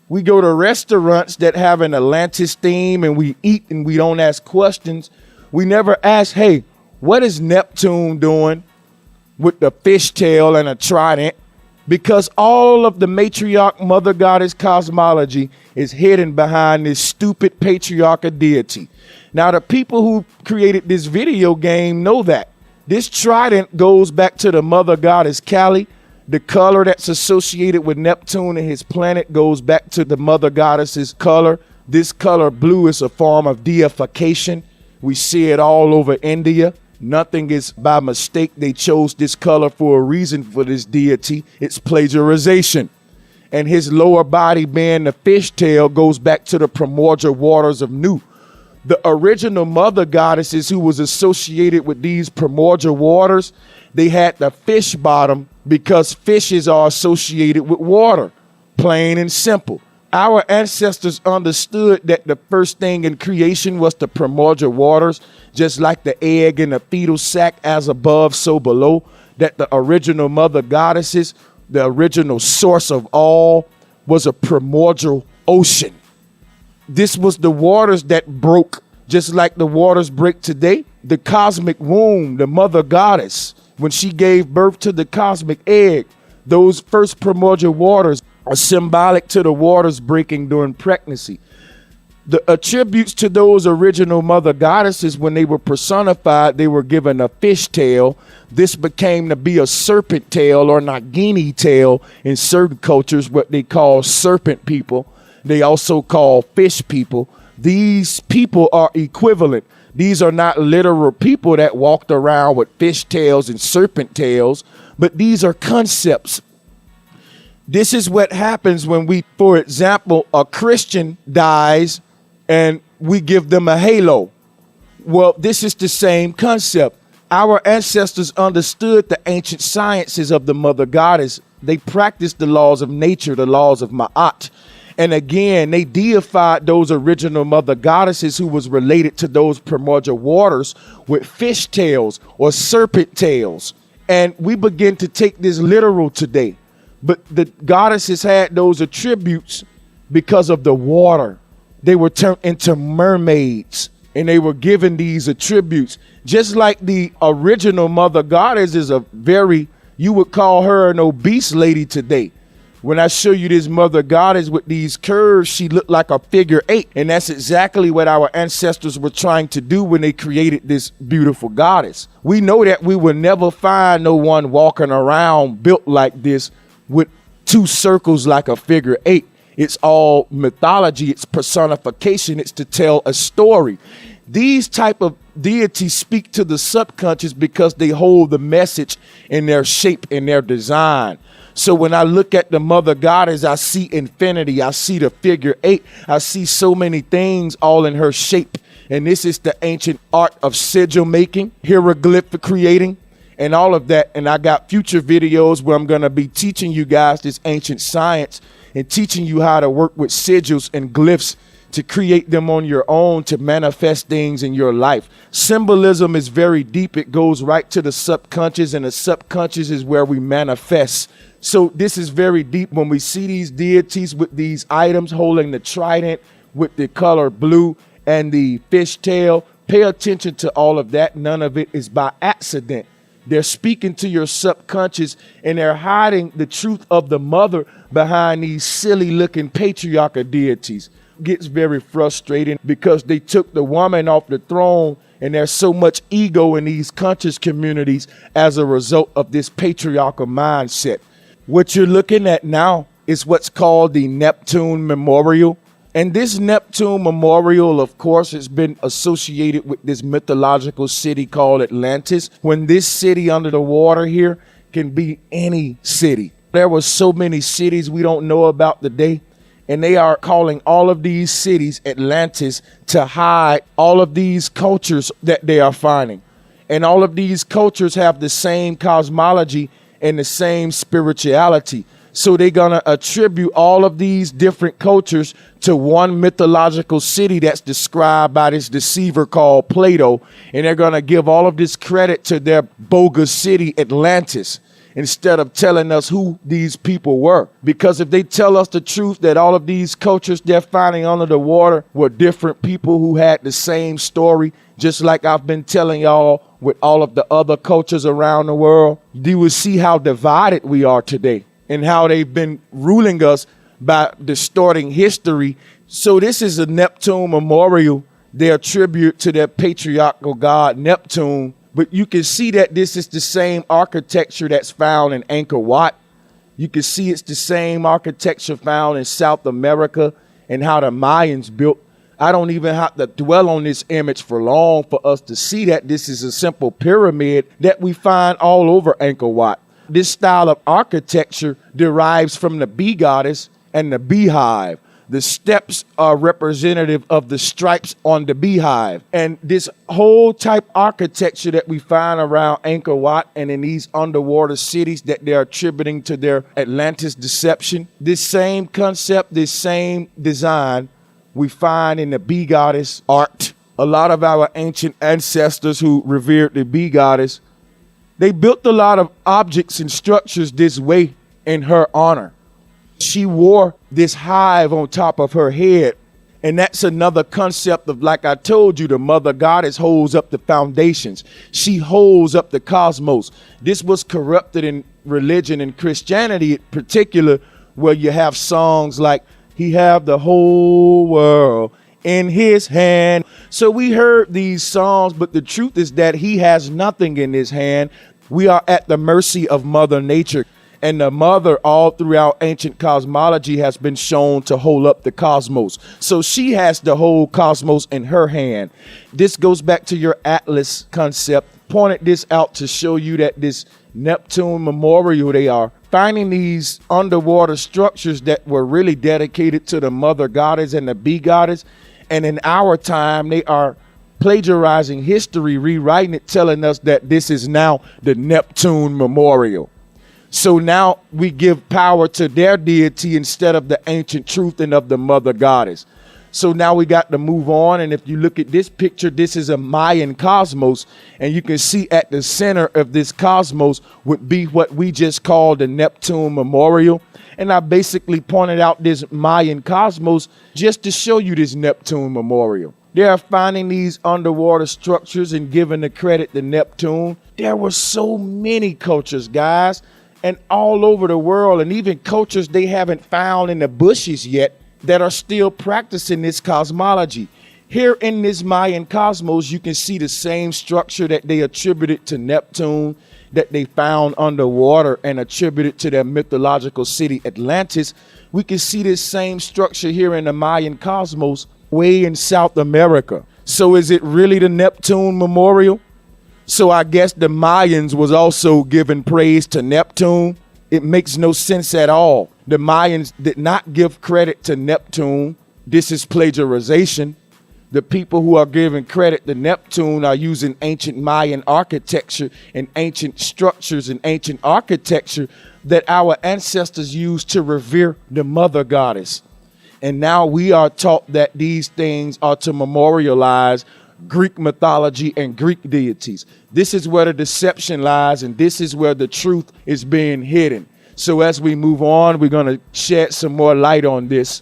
We go to restaurants that have an Atlantis theme and we eat and we don't ask questions. We never ask, hey, what is Neptune doing with the fishtail and a trident? Because all of the matriarch mother goddess cosmology is hidden behind this stupid patriarchal deity. Now, the people who created this video game know that. This trident goes back to the mother goddess Kali. The color that's associated with Neptune and his planet goes back to the mother goddess's color. This color blue is a form of deification. We see it all over India. Nothing is by mistake. They chose this color for a reason for this deity. It's plagiarization. And his lower body being the fishtail goes back to the primordial waters of Nu. The original mother goddesses who was associated with these primordial waters, they had the fish bottom because fishes are associated with water, plain and simple. Our ancestors understood that the first thing in creation was the primordial waters, just like the egg in the fetal sac, as above, so below, that the original mother goddesses, the original source of all, was a primordial ocean. This was the waters that broke, just like the waters break today. The cosmic womb, the mother goddess, when she gave birth to the cosmic egg, those first primordial waters are symbolic to the waters breaking during pregnancy. The attributes to those original mother goddesses, when they were personified, they were given a fish tail. This became to be a serpent tail or Nagini tail in certain cultures, what they call serpent people. They also call fish people. These people are equivalent. These are not literal people that walked around with fish tails and serpent tails, but these are concepts. This is what happens when we, for example, a Christian dies and we give them a halo. Well, this is the same concept. Our ancestors understood the ancient sciences of the mother goddess. They practiced the laws of nature, the laws of Ma'at. And again, they deified those original mother goddesses who was related to those primordial waters with fish tails or serpent tails. And we begin to take this literal today. But the goddesses had those attributes because of the water. They were turned into mermaids and they were given these attributes. Just like the original mother goddess is a very, you would call her an obese lady today. When I show you this mother goddess with these curves, she looked like a figure 8. And that's exactly what our ancestors were trying to do when they created this beautiful goddess. We know that we will never find no one walking around built like this with 2 circles like a figure 8. It's all mythology, it's personification, it's to tell a story. These type of deities speak to the subconscious because they hold the message in their shape and their design. So when I look at the mother goddess, I see infinity, I see the figure 8, I see so many things all in her shape. And this is the ancient art of sigil making, hieroglyphic creating, and all of that. And I got future videos where I'm going to be teaching you guys this ancient science and teaching you how to work with sigils and glyphs to create them on your own, to manifest things in your life. Symbolism is very deep. It goes right to the subconscious, and the subconscious is where we manifest. So this is very deep. When we see these deities with these items holding the trident with the color blue and the fish tail, pay attention to all of that. None of it is by accident. They're speaking to your subconscious, and they're hiding the truth of the mother behind these silly looking patriarchal deities. Gets very frustrating because they took the woman off the throne, and there's so much ego in these conscious communities as a result of this patriarchal mindset. What you're looking at now is what's called the Neptune Memorial. And this Neptune Memorial, of course, has been associated with this mythological city called Atlantis. When this city under the water here can be any city. There were so many cities we don't know about today. And they are calling all of these cities Atlantis to hide all of these cultures that they are finding. And all of these cultures have the same cosmology and the same spirituality. So they're going to attribute all of these different cultures to one mythological city that's described by this deceiver called Plato. And they're going to give all of this credit to their bogus city, Atlantis, instead of telling us who these people were. Because if they tell us the truth that all of these cultures they're finding under the water were different people who had the same story, just like I've been telling y'all with all of the other cultures around the world, you will see how divided we are today and how they've been ruling us by distorting history. So this is a Neptune Memorial. They attribute to their patriarchal god Neptune. But you can see that this is the same architecture that's found in Angkor Wat. You can see it's the same architecture found in South America and how the Mayans built. I don't even have to dwell on this image for long for us to see that this is a simple pyramid that we find all over Angkor Wat. This style of architecture derives from the bee goddess and the beehive. The steps are representative of the stripes on the beehive. And this whole type architecture that we find around Angkor Wat and in these underwater cities that they're attributing to their Atlantis deception, this same concept, this same design we find in the bee goddess art. A lot of our ancient ancestors who revered the bee goddess, they built a lot of objects and structures this way in her honor. She wore this hive on top of her head. And that's another concept of, like I told you, the mother goddess holds up the foundations. She holds up the cosmos. This was corrupted in religion and Christianity in particular, where you have songs like, he have the whole world in his hand. So we heard these songs, but the truth is that he has nothing in his hand. We are at the mercy of Mother Nature. And the mother all throughout ancient cosmology has been shown to hold up the cosmos. So she has the whole cosmos in her hand. This goes back to your Atlas concept. Pointed this out to show you that this Neptune Memorial, they are finding these underwater structures that were really dedicated to the mother goddess and the bee goddess. And in our time, they are plagiarizing history, rewriting it, telling us that this is now the Neptune Memorial. So now we give power to their deity instead of the ancient truth and of the mother goddess. So now we got to move on. And if you look at this picture, this is a Mayan cosmos. And you can see at the center of this cosmos would be what we just called the Neptune Memorial. And I basically pointed out this Mayan cosmos just to show you this Neptune Memorial. They are finding these underwater structures and giving the credit to Neptune. There were so many cultures, guys, and all over the world, and even cultures they haven't found in the bushes yet that are still practicing this cosmology. Here in this Mayan cosmos, you can see the same structure that they attributed to Neptune, that they found underwater and attributed to their mythological city Atlantis. We can see this same structure here in the Mayan cosmos way in South America. So is it really the Neptune Memorial? So I guess the Mayans was also giving praise to Neptune. It makes no sense at all. The Mayans did not give credit to Neptune. This is plagiarization. The people who are giving credit to Neptune are using ancient Mayan architecture and ancient structures and ancient architecture that our ancestors used to revere the mother goddess. And now we are taught that these things are to memorialize Greek mythology and Greek deities. This is where the deception lies, and this is where the truth is being hidden. So as we move on, we're going to shed some more light on this.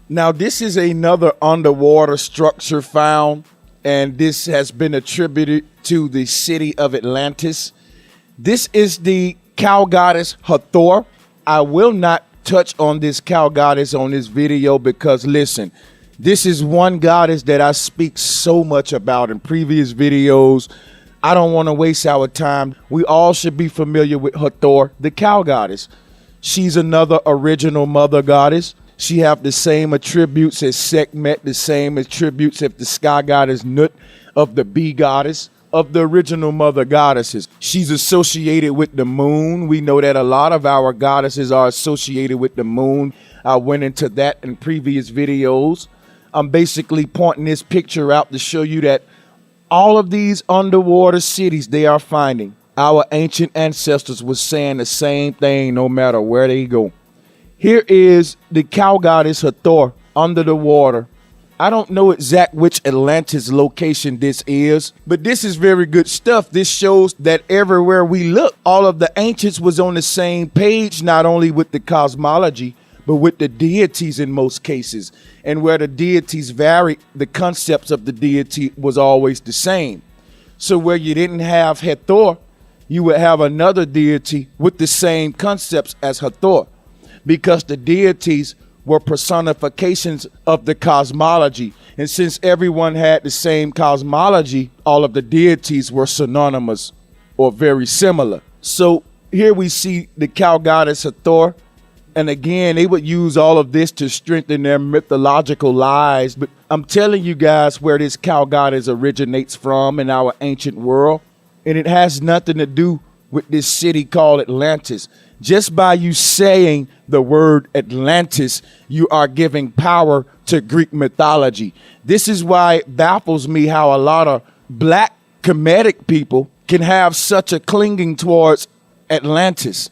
Now, this is another underwater structure found, and this has been attributed to the city of Atlantis. This is the cow goddess Hathor. I will not touch on this cow goddess on this video because, listen, this is one goddess that I speak so much about in previous videos. I don't want to waste our time. We all should be familiar with Hathor, the cow goddess. She's another original mother goddess. She have the same attributes as Sekhmet, the same attributes of the sky goddess Nut, of the bee goddess, of the original mother goddesses. She's associated with the moon. We know that a lot of our goddesses are associated with the moon. I went into that in previous videos. I'm basically pointing this picture out to show you that all of these underwater cities they are finding, our ancient ancestors was saying the same thing no matter where they go. Here is the cow goddess Hathor under the water. I don't know exact which Atlantis location this is, but this is very good stuff. This shows that everywhere we look, all of the ancients was on the same page, not only with the cosmology, but with the deities in most cases. And where the deities varied, the concepts of the deity was always the same. So where you didn't have Hathor, you would have another deity with the same concepts as Hathor, because the deities were personifications of the cosmology. And since everyone had the same cosmology, all of the deities were synonymous or very similar. So here we see the cow goddess Hathor. And again, they would use all of this to strengthen their mythological lies. But I'm telling you guys where this cow goddess originates from in our ancient world. And it has nothing to do with this city called Atlantis. Just by you saying the word Atlantis, you are giving power to Greek mythology. This is why it baffles me how a lot of black Kemetic people can have such a clinging towards Atlantis.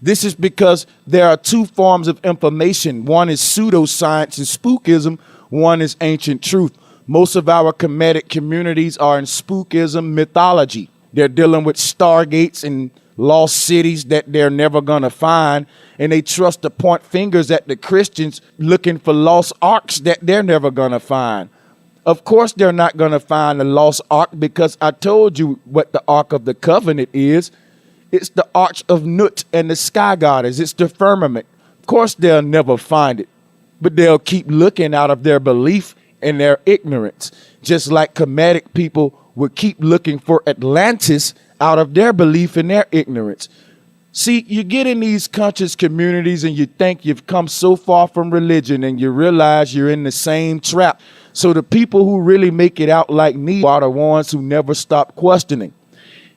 This is because there are two forms of information. One is pseudoscience and spookism. One is ancient truth. Most of our Kemetic communities are in spookism mythology. They're dealing with stargates and lost cities that they're never going to find. And they trust to point fingers at the Christians looking for lost arks that they're never going to find. Of course, they're not going to find the lost ark because I told you what the Ark of the Covenant is. It's the Arch of Nut and the sky goddess. It's the firmament. Of course, they'll never find it, but they'll keep looking out of their belief and their ignorance, just like Kemetic people would keep looking for Atlantis out of their belief and their ignorance. See, you get in these conscious communities and you think you've come so far from religion and you realize you're in the same trap. So the people who really make it out like me are the ones who never stop questioning.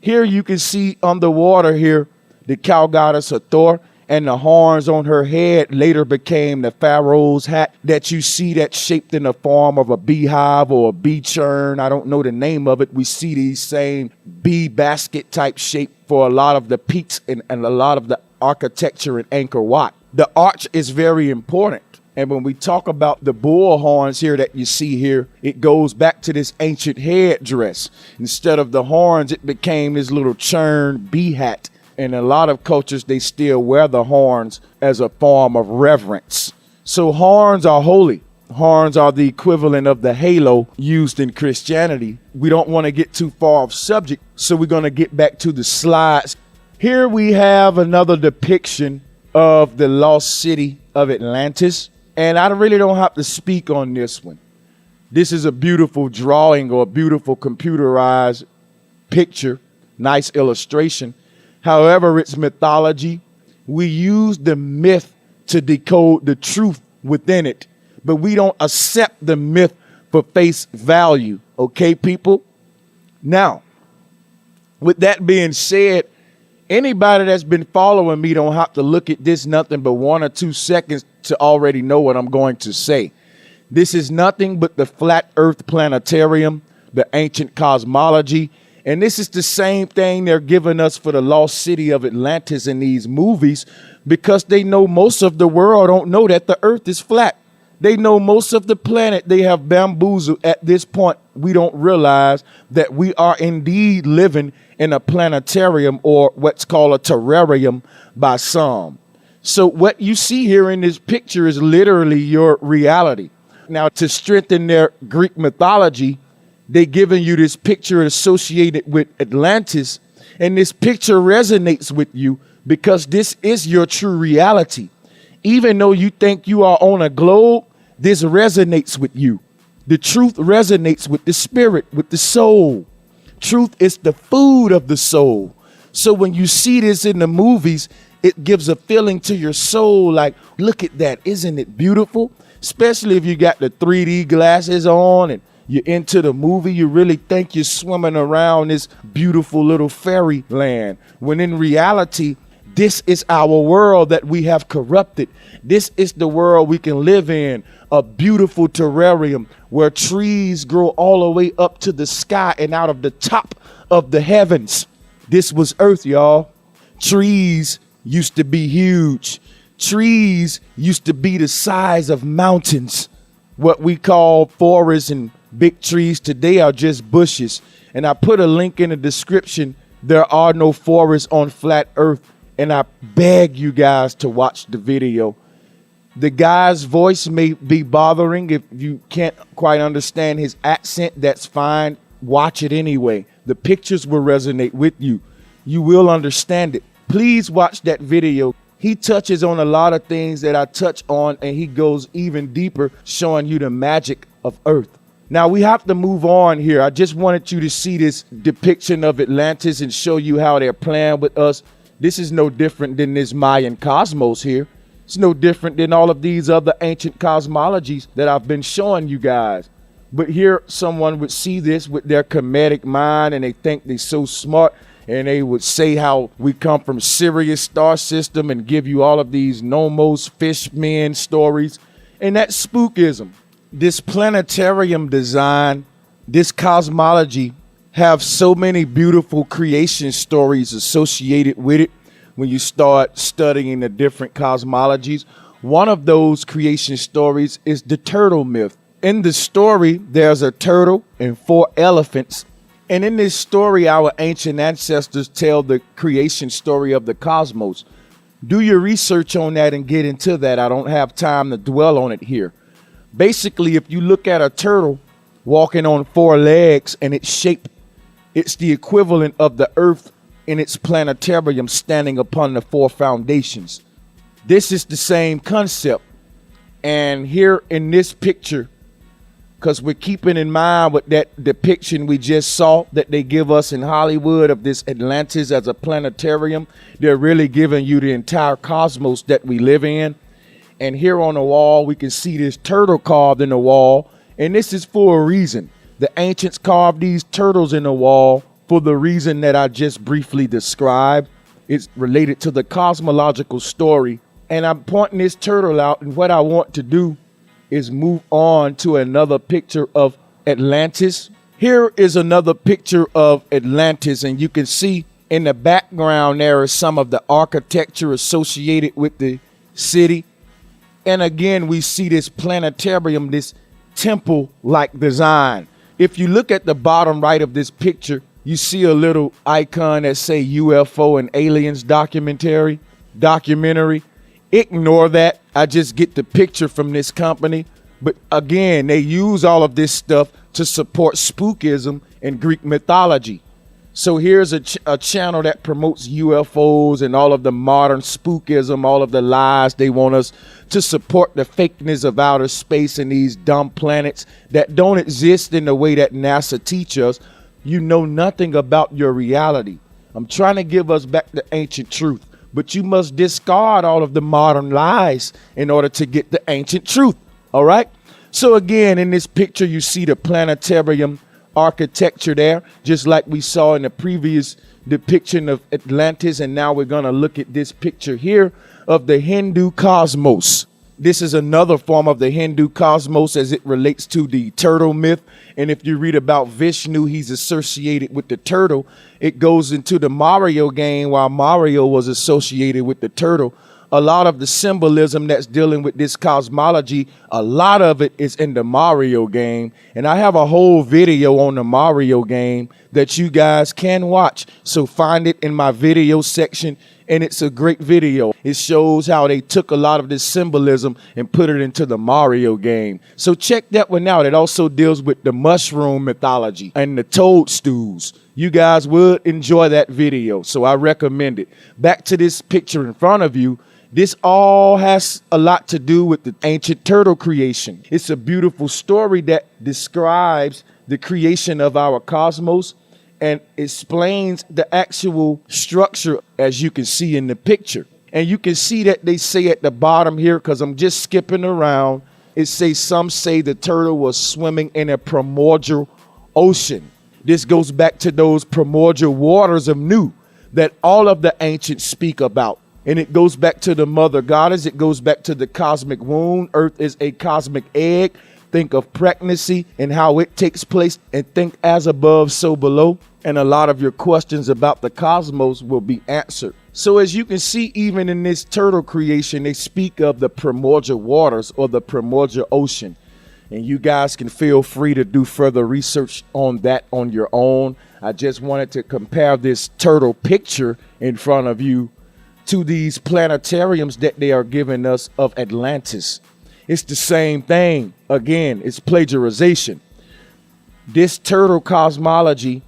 Here you can see underwater here, the cow goddess Hathor, and the horns on her head later became the pharaoh's hat that you see that's shaped in the form of a beehive or a bee churn. I don't know the name of it. We see these same bee basket type shape for a lot of the peaks and a lot of the architecture in Angkor Wat. The arch is very important. And when we talk about the bull horns here that you see here, it goes back to this ancient headdress. Instead of the horns, it became this little churn bee hat. In a lot of cultures, they still wear the horns as a form of reverence. So horns are holy. Horns are the equivalent of the halo used in Christianity. We don't want to get too far off subject, so we're going to get back to the slides. Here we have another depiction of the lost city of Atlantis. And I really don't have to speak on this one. This is a beautiful drawing or a beautiful computerized picture, nice illustration. However, it's mythology. We use the myth to decode the truth within it, but we don't accept the myth for face value. Okay, people? Now, with that being said, anybody that's been following me don't have to look at this nothing but 1 or 2 seconds to already know what I'm going to say. This is nothing but the flat earth planetarium, the ancient cosmology. And this is the same thing they're giving us for the lost city of Atlantis in these movies, because they know most of the world don't know that the earth is flat. They know most of the planet they have bamboozled. At this point, we don't realize that we are indeed living in a planetarium, or what's called a terrarium by some. So what you see here in this picture is literally your reality. Now, to strengthen their Greek mythology, they giving you this picture associated with Atlantis, and this picture resonates with you because this is your true reality. Even though you think you are on a globe, this resonates with you. The truth resonates with the spirit, with the soul. Truth is the food of the soul. So when you see this in the movies, it gives a feeling to your soul like, look at that. Isn't it beautiful? Especially if you got the 3D glasses on and you're into the movie, you really think you're swimming around this beautiful little fairyland. When in reality, this is our world that we have corrupted. This is the world we can live in, a beautiful terrarium where trees grow all the way up to the sky and out of the top of the heavens. This was Earth, y'all. Trees used to be huge. Trees used to be the size of mountains. What we call forests and big trees today are just bushes. And I put a link in the description. There are no forests on flat Earth. And I beg you guys to watch the video. The guy's voice may be bothering. If you can't quite understand his accent, that's fine. Watch it anyway. The pictures will resonate with you. You will understand it. Please watch that video. He touches on a lot of things that I touch on, and he goes even deeper, showing you the magic of Earth. Now, we have to move on here. I just wanted you to see this depiction of Atlantis and show you how they're playing with us. This is no different than this Mayan cosmos here. It's no different than all of these other ancient cosmologies that I've been showing you guys. But here, someone would see this with their comedic mind, and they think they're so smart. And they would say how we come from Sirius star system and give you all of these Nomos fishmen stories. And that's spookism. This planetarium design, this cosmology have so many beautiful creation stories associated with it when you start studying the different cosmologies. One of those creation stories is the turtle myth. In the story, there's a turtle and 4 elephants. And in this story, our ancient ancestors tell the creation story of the cosmos. Do your research on that and get into that. I don't have time to dwell on it here. Basically, if you look at a turtle walking on 4 legs and its shape, it's the equivalent of the earth in its planetarium standing upon the 4 foundations. This is the same concept. And here in this picture, because we're keeping in mind with that depiction we just saw that they give us in Hollywood of this Atlantis as a planetarium, they're really giving you the entire cosmos that we live in. And here on the wall, we can see this turtle carved in the wall. And this is for a reason. The ancients carved these turtles in the wall for the reason that I just briefly described. It's related to the cosmological story. And I'm pointing this turtle out, and what I want to do is move on to another picture of Atlantis. Here is another picture of Atlantis, and you can see in the background there is some of the architecture associated with the city. And again, we see this planetarium, this temple-like design. If you look at the bottom right of this picture, you see a little icon that say UFO and aliens documentary. Ignore that. I just get the picture from this company. But again, they use all of this stuff to support spookism and Greek mythology. So here's a channel that promotes UFOs and all of the modern spookism, all of the lies. They want us to support the fakeness of outer space and these dumb planets that don't exist in the way that NASA teaches us. You know nothing about your reality. I'm trying to give us back the ancient truth, but you must discard all of the modern lies in order to get the ancient truth. All right. So again, in this picture, you see the planetarium architecture there, just like we saw in the previous depiction of Atlantis. And now we're going to look at this picture here of the Hindu cosmos. This is another form of the Hindu cosmos as it relates to the turtle myth. And if you read about Vishnu, he's associated with the turtle. It goes into the Mario game while Mario was associated with the turtle. A lot of the symbolism that's dealing with this cosmology, a lot of it is in the Mario game. And I have a whole video on the Mario game that you guys can watch. So find it in my video section. And it's a great video. It shows how they took a lot of this symbolism and put it into the Mario game. So check that one out. It also deals with the mushroom mythology and the toadstools. You guys would enjoy that video, so I recommend it. Back to this picture in front of you. This all has a lot to do with the ancient turtle creation. It's a beautiful story that describes the creation of our cosmos and explains the actual structure as you can see in the picture. And you can see that they say at the bottom here, because I'm just skipping around, some say the turtle was swimming in a primordial ocean. This goes back to those primordial waters of Nu that all of the ancients speak about. And it goes back to the mother goddess. It goes back to the cosmic womb. Earth is a cosmic egg. Think of pregnancy and how it takes place, and think as above, so below. And a lot of your questions about the cosmos will be answered. So as you can see, even in this turtle creation, they speak of the primordial waters or the primordial ocean. And you guys can feel free to do further research on that on your own. I just wanted to compare this turtle picture in front of you to these planetariums that they are giving us of Atlantis. It's the same thing. Again, it's plagiarization. This turtle cosmology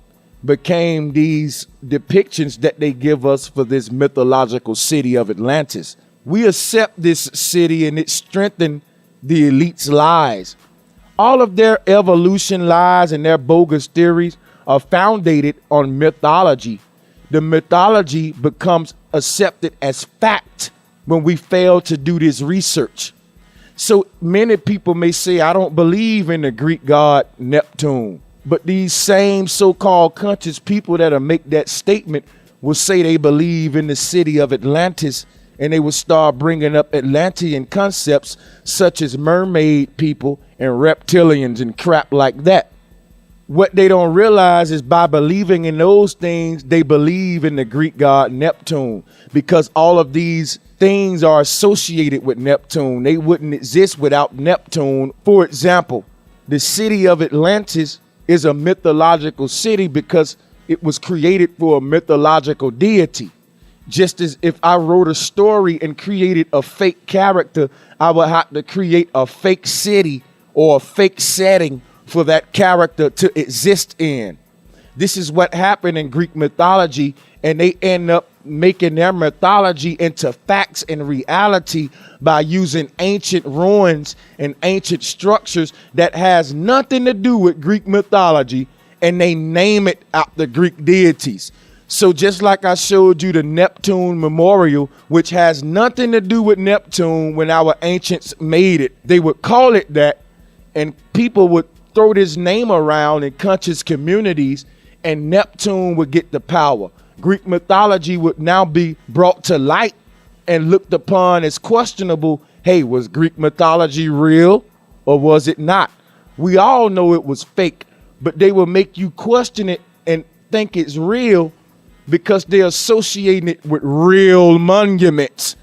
became these depictions that they give us for this mythological city of Atlantis. We accept this city and it strengthened the elite's lies. All of their evolution lies and their bogus theories are founded on mythology. The mythology becomes accepted as fact when we fail to do this research. So many people may say, I don't believe in the Greek god Neptune. But these same so-called conscious people that'll make that statement will say they believe in the city of Atlantis, and they will start bringing up Atlantean concepts such as mermaid people and reptilians and crap like that. What they don't realize is by believing in those things, they believe in the Greek god Neptune, because all of these things are associated with Neptune. They wouldn't exist without Neptune. For example, the city of Atlantis is a mythological city because it was created for a mythological deity. Just as if I wrote a story and created a fake character, I would have to create a fake city or a fake setting for that character to exist in. This is what happened in Greek mythology, and they end up making their mythology into facts and reality by using ancient ruins and ancient structures that has nothing to do with Greek mythology, and they name it after Greek deities. So just like I showed you the Neptune Memorial, which has nothing to do with Neptune when our ancients made it, they would call it that, and people would throw this name around in conscious communities, and Neptune would get the power. Greek mythology would now be brought to light and looked upon as questionable. Hey, was Greek mythology real or was it not? We all know it was fake, but they will make you question it and think it's real because they're associating it with real monuments.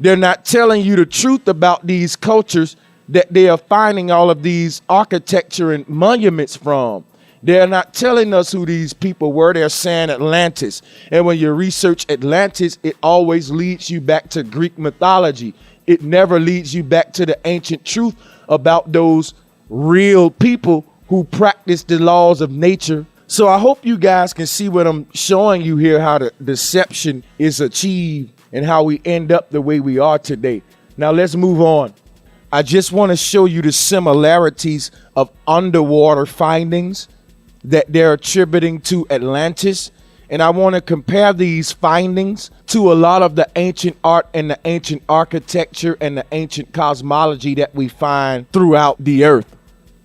They're not telling you the truth about these cultures that they are finding all of these architecture and monuments from. They're not telling us who these people were. They're saying Atlantis. And when you research Atlantis, it always leads you back to Greek mythology. It never leads you back to the ancient truth about those real people who practice the laws of nature. So I hope you guys can see what I'm showing you here, how the deception is achieved and how we end up the way we are today. Now let's move on. I just want to show you the similarities of underwater findings that they're attributing to Atlantis. And I want to compare these findings to a lot of the ancient art and the ancient architecture and the ancient cosmology that we find throughout the earth.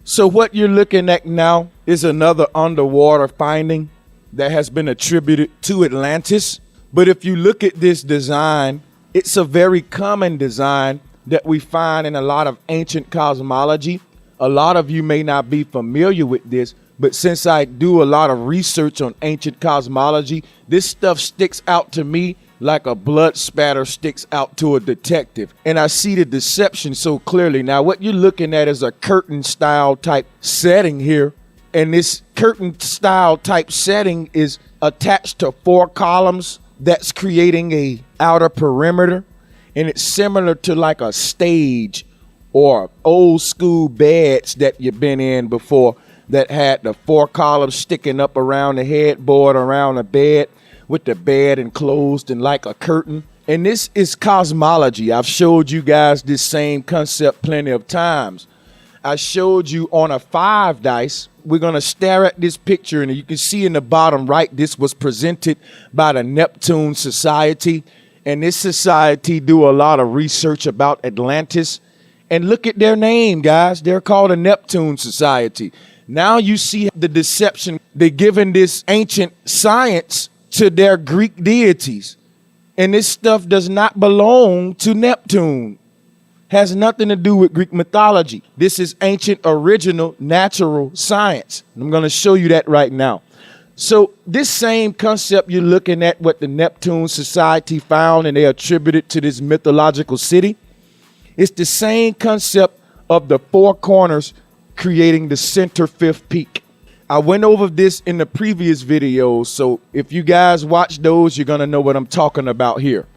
So what you're looking at now is another underwater finding that has been attributed to Atlantis. But if you look at this design, it's a very common design that we find in a lot of ancient cosmology. A lot of you may not be familiar with this, but since I do a lot of research on ancient cosmology, this stuff sticks out to me like a blood spatter sticks out to a detective. And I see the deception so clearly. Now, what you're looking at is a curtain style type setting here. And this curtain style type setting is attached to 4 columns that's creating a outer perimeter. And it's similar to like a stage or old school beds that you've been in before that had the 4 columns sticking up around the headboard, around the bed, with the bed enclosed in like a curtain. And this is cosmology. I've showed you guys this same concept plenty of times. I showed you on a 5 dice. We're going to stare at this picture, and you can see in the bottom right, this was presented by the Neptune Society. And this society do a lot of research about Atlantis. And look at their name, guys. They're called the Neptune Society. Now you see the deception. They're giving this ancient science to their Greek deities. And this stuff does not belong to Neptune. Has nothing to do with Greek mythology. This is ancient, original, natural science. I'm going to show you that right now. So this same concept you're looking at, what the Neptune Society found and they attributed to this mythological city, it's the same concept of the 4 corners creating the center 5th peak. I went over this in the previous videos, so if you guys watch those, you're going to know what I'm talking about here.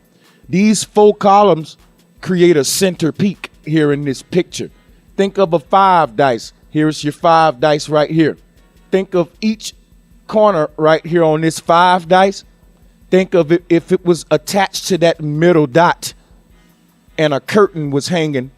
These 4 columns create a center peak here in this picture. Think of a 5 dice. Here's your 5 dice right here. Think of each corner right here on this 5 dice. Think of it if it was attached to that middle dot and a curtain was hanging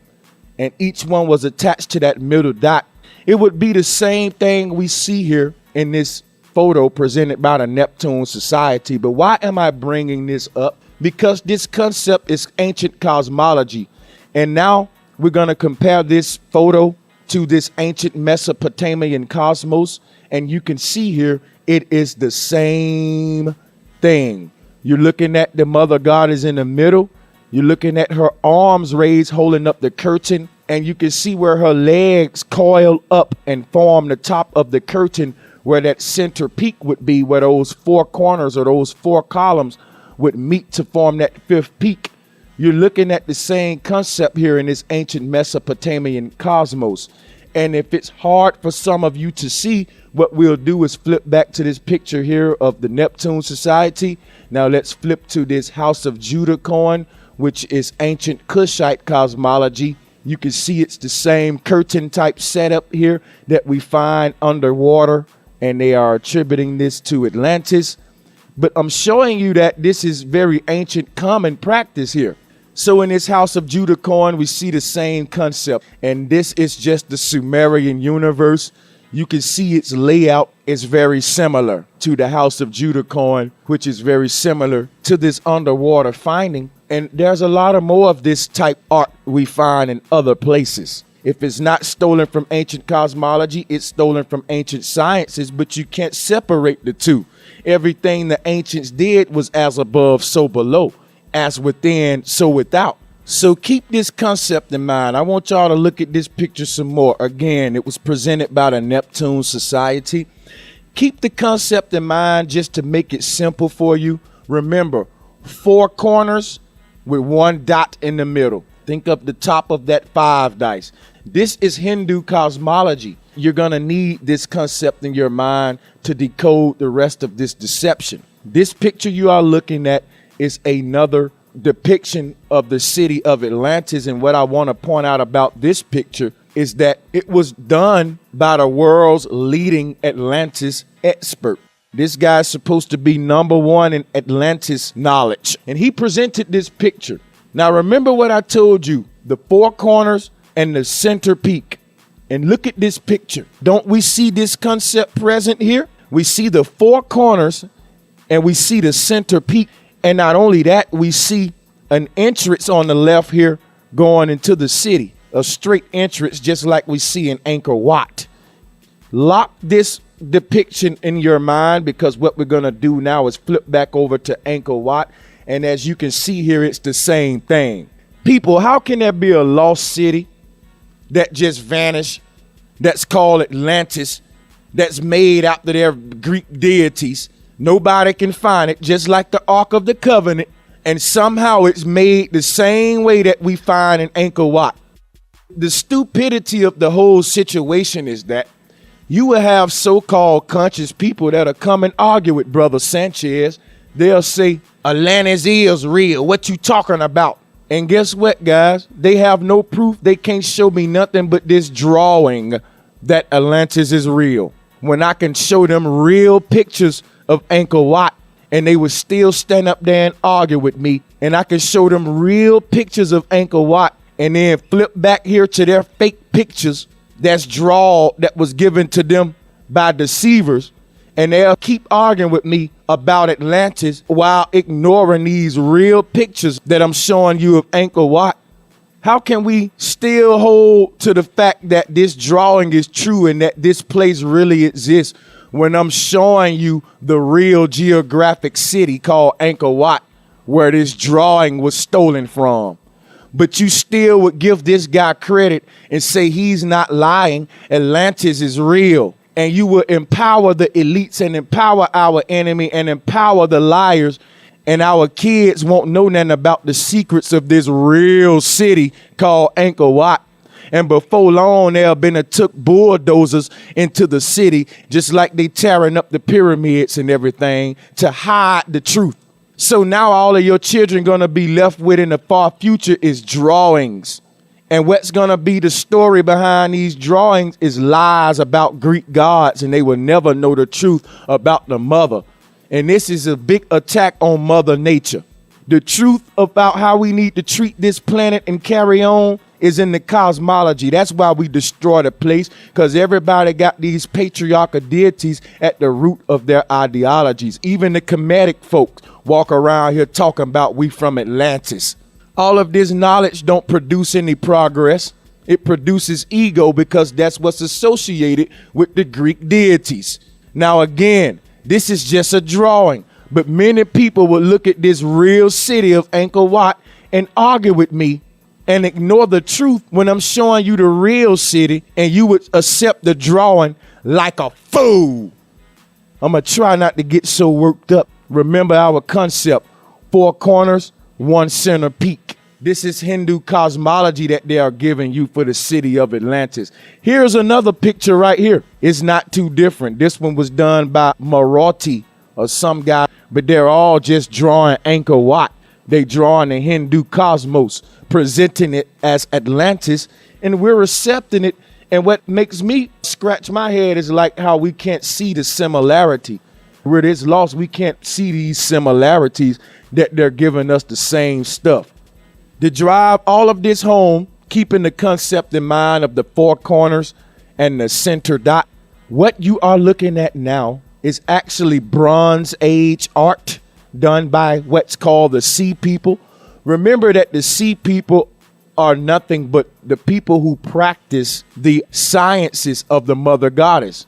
and each one was attached to that middle dot. It would be the same thing we see here in this photo presented by the Neptune Society. But why am I bringing this up? Because this concept is ancient cosmology. And now we're going to compare this photo to this ancient Mesopotamian cosmos. And you can see here, it is the same thing. You're looking at the mother goddess in the middle. You're looking at her arms raised, holding up the curtain. And you can see where her legs coil up and form the top of the curtain where that center peak would be, where those 4 corners or those 4 columns would meet to form that 5th peak. You're looking at the same concept here in this ancient Mesopotamian cosmos. And if it's hard for some of you to see, what we'll do is flip back to this picture here of the Neptune Society. Now let's flip to this House of Judah coin, which is ancient Kushite cosmology. You can see it's the same curtain type setup here that we find underwater, and they are attributing this to Atlantis. But I'm showing you that this is very ancient common practice here. So in this House of Judah coin, we see the same concept. And this is just the Sumerian universe. You can see its layout is very similar to the House of Judah coin, which is very similar to this underwater finding. And there's a lot of more of this type art we find in other places. If it's not stolen from ancient cosmology, it's stolen from ancient sciences, but you can't separate the two. everything the ancients did was as above, so below, as within, so without. So keep this concept in mind. I want y'all to look at this picture some more. Again, it was presented by the Neptune Society. Keep the concept in mind just to make it simple for you. Remember, 4 corners with 1 dot in the middle. Think of the top of that 5 dice. This is Hindu cosmology. You're going to need this concept in your mind to decode the rest of this deception. This picture you are looking at is another depiction of the city of Atlantis. And what I want to point out about this picture is that it was done by the world's leading Atlantis expert. This guy's supposed to be #1 in Atlantis knowledge. And he presented this picture. Now, remember what I told you, the 4 corners and the center peak. And look at this picture. Don't we see this concept present here? We see the 4 corners and we see the center peak. And not only that, we see an entrance on the left here going into the city, a straight entrance just like we see in Angkor Wat. Lock this depiction in your mind, because what we're going to do now is flip back over to Angkor Wat. And as you can see here, it's the same thing. People, how can there be a lost city that just vanished, that's called Atlantis, that's made after their Greek deities? Nobody can find it, just like the Ark of the Covenant. And somehow it's made the same way that we find in Angkor Wat. The stupidity of the whole situation is that you will have so-called conscious people that'll come and argue with Brother Sanchez. They'll say, Atlantis is real. What you talking about? And guess what, guys? They have no proof. They can't show me nothing but this drawing that Atlantis is real. When I can show them real pictures of Angkor Wat, and they would still stand up there and argue with me. And I can show them real pictures of Angkor Wat and then flip back here to their fake pictures that was given to them by deceivers. And they'll keep arguing with me about Atlantis while ignoring these real pictures that I'm showing you of Angkor Wat. How can we still hold to the fact that this drawing is true and that this place really exists when I'm showing you the real geographic city called Angkor Wat, where this drawing was stolen from? But you still would give this guy credit and say he's not lying. Atlantis is real. And you will empower the elites and empower our enemy and empower the liars. And our kids won't know nothing about the secrets of this real city called Angkor Wat. And before long, there have been took bulldozers into the city, just like they tearing up the pyramids and everything to hide the truth. So now all of your children going to be left with in the far future is drawings. And what's going to be the story behind these drawings is lies about Greek gods, and they will never know the truth about the mother. And this is a big attack on Mother Nature. The truth about how we need to treat this planet and carry on is in the cosmology. That's why we destroy the place, because everybody got these patriarchal deities at the root of their ideologies. Even the Kemetic folks walk around here talking about we from Atlantis. All of this knowledge don't produce any progress. It produces ego, because that's what's associated with the Greek deities. Now, again, this is just a drawing, but many people will look at this real city of Angkor Wat and argue with me and ignore the truth when I'm showing you the real city, and you would accept the drawing like a fool. I'm going to try not to get so worked up. Remember our concept, 4 corners, 1 center peak. This is Hindu cosmology that they are giving you for the city of Atlantis. Here's another picture right here. It's not too different. This one was done by Marathi or some guy, but they're all just drawing Angkor Wat. They drawing the Hindu cosmos, presenting it as Atlantis, and we're accepting it. And what makes me scratch my head is like how we can't see the similarity. Where it's lost, we can't see these similarities that they're giving us the same stuff. To drive all of this home, keeping the concept in mind of the 4 corners and the center dot, what you are looking at now is actually Bronze Age art done by what's called the Sea People. Remember that the Sea People are nothing but the people who practice the sciences of the Mother Goddess.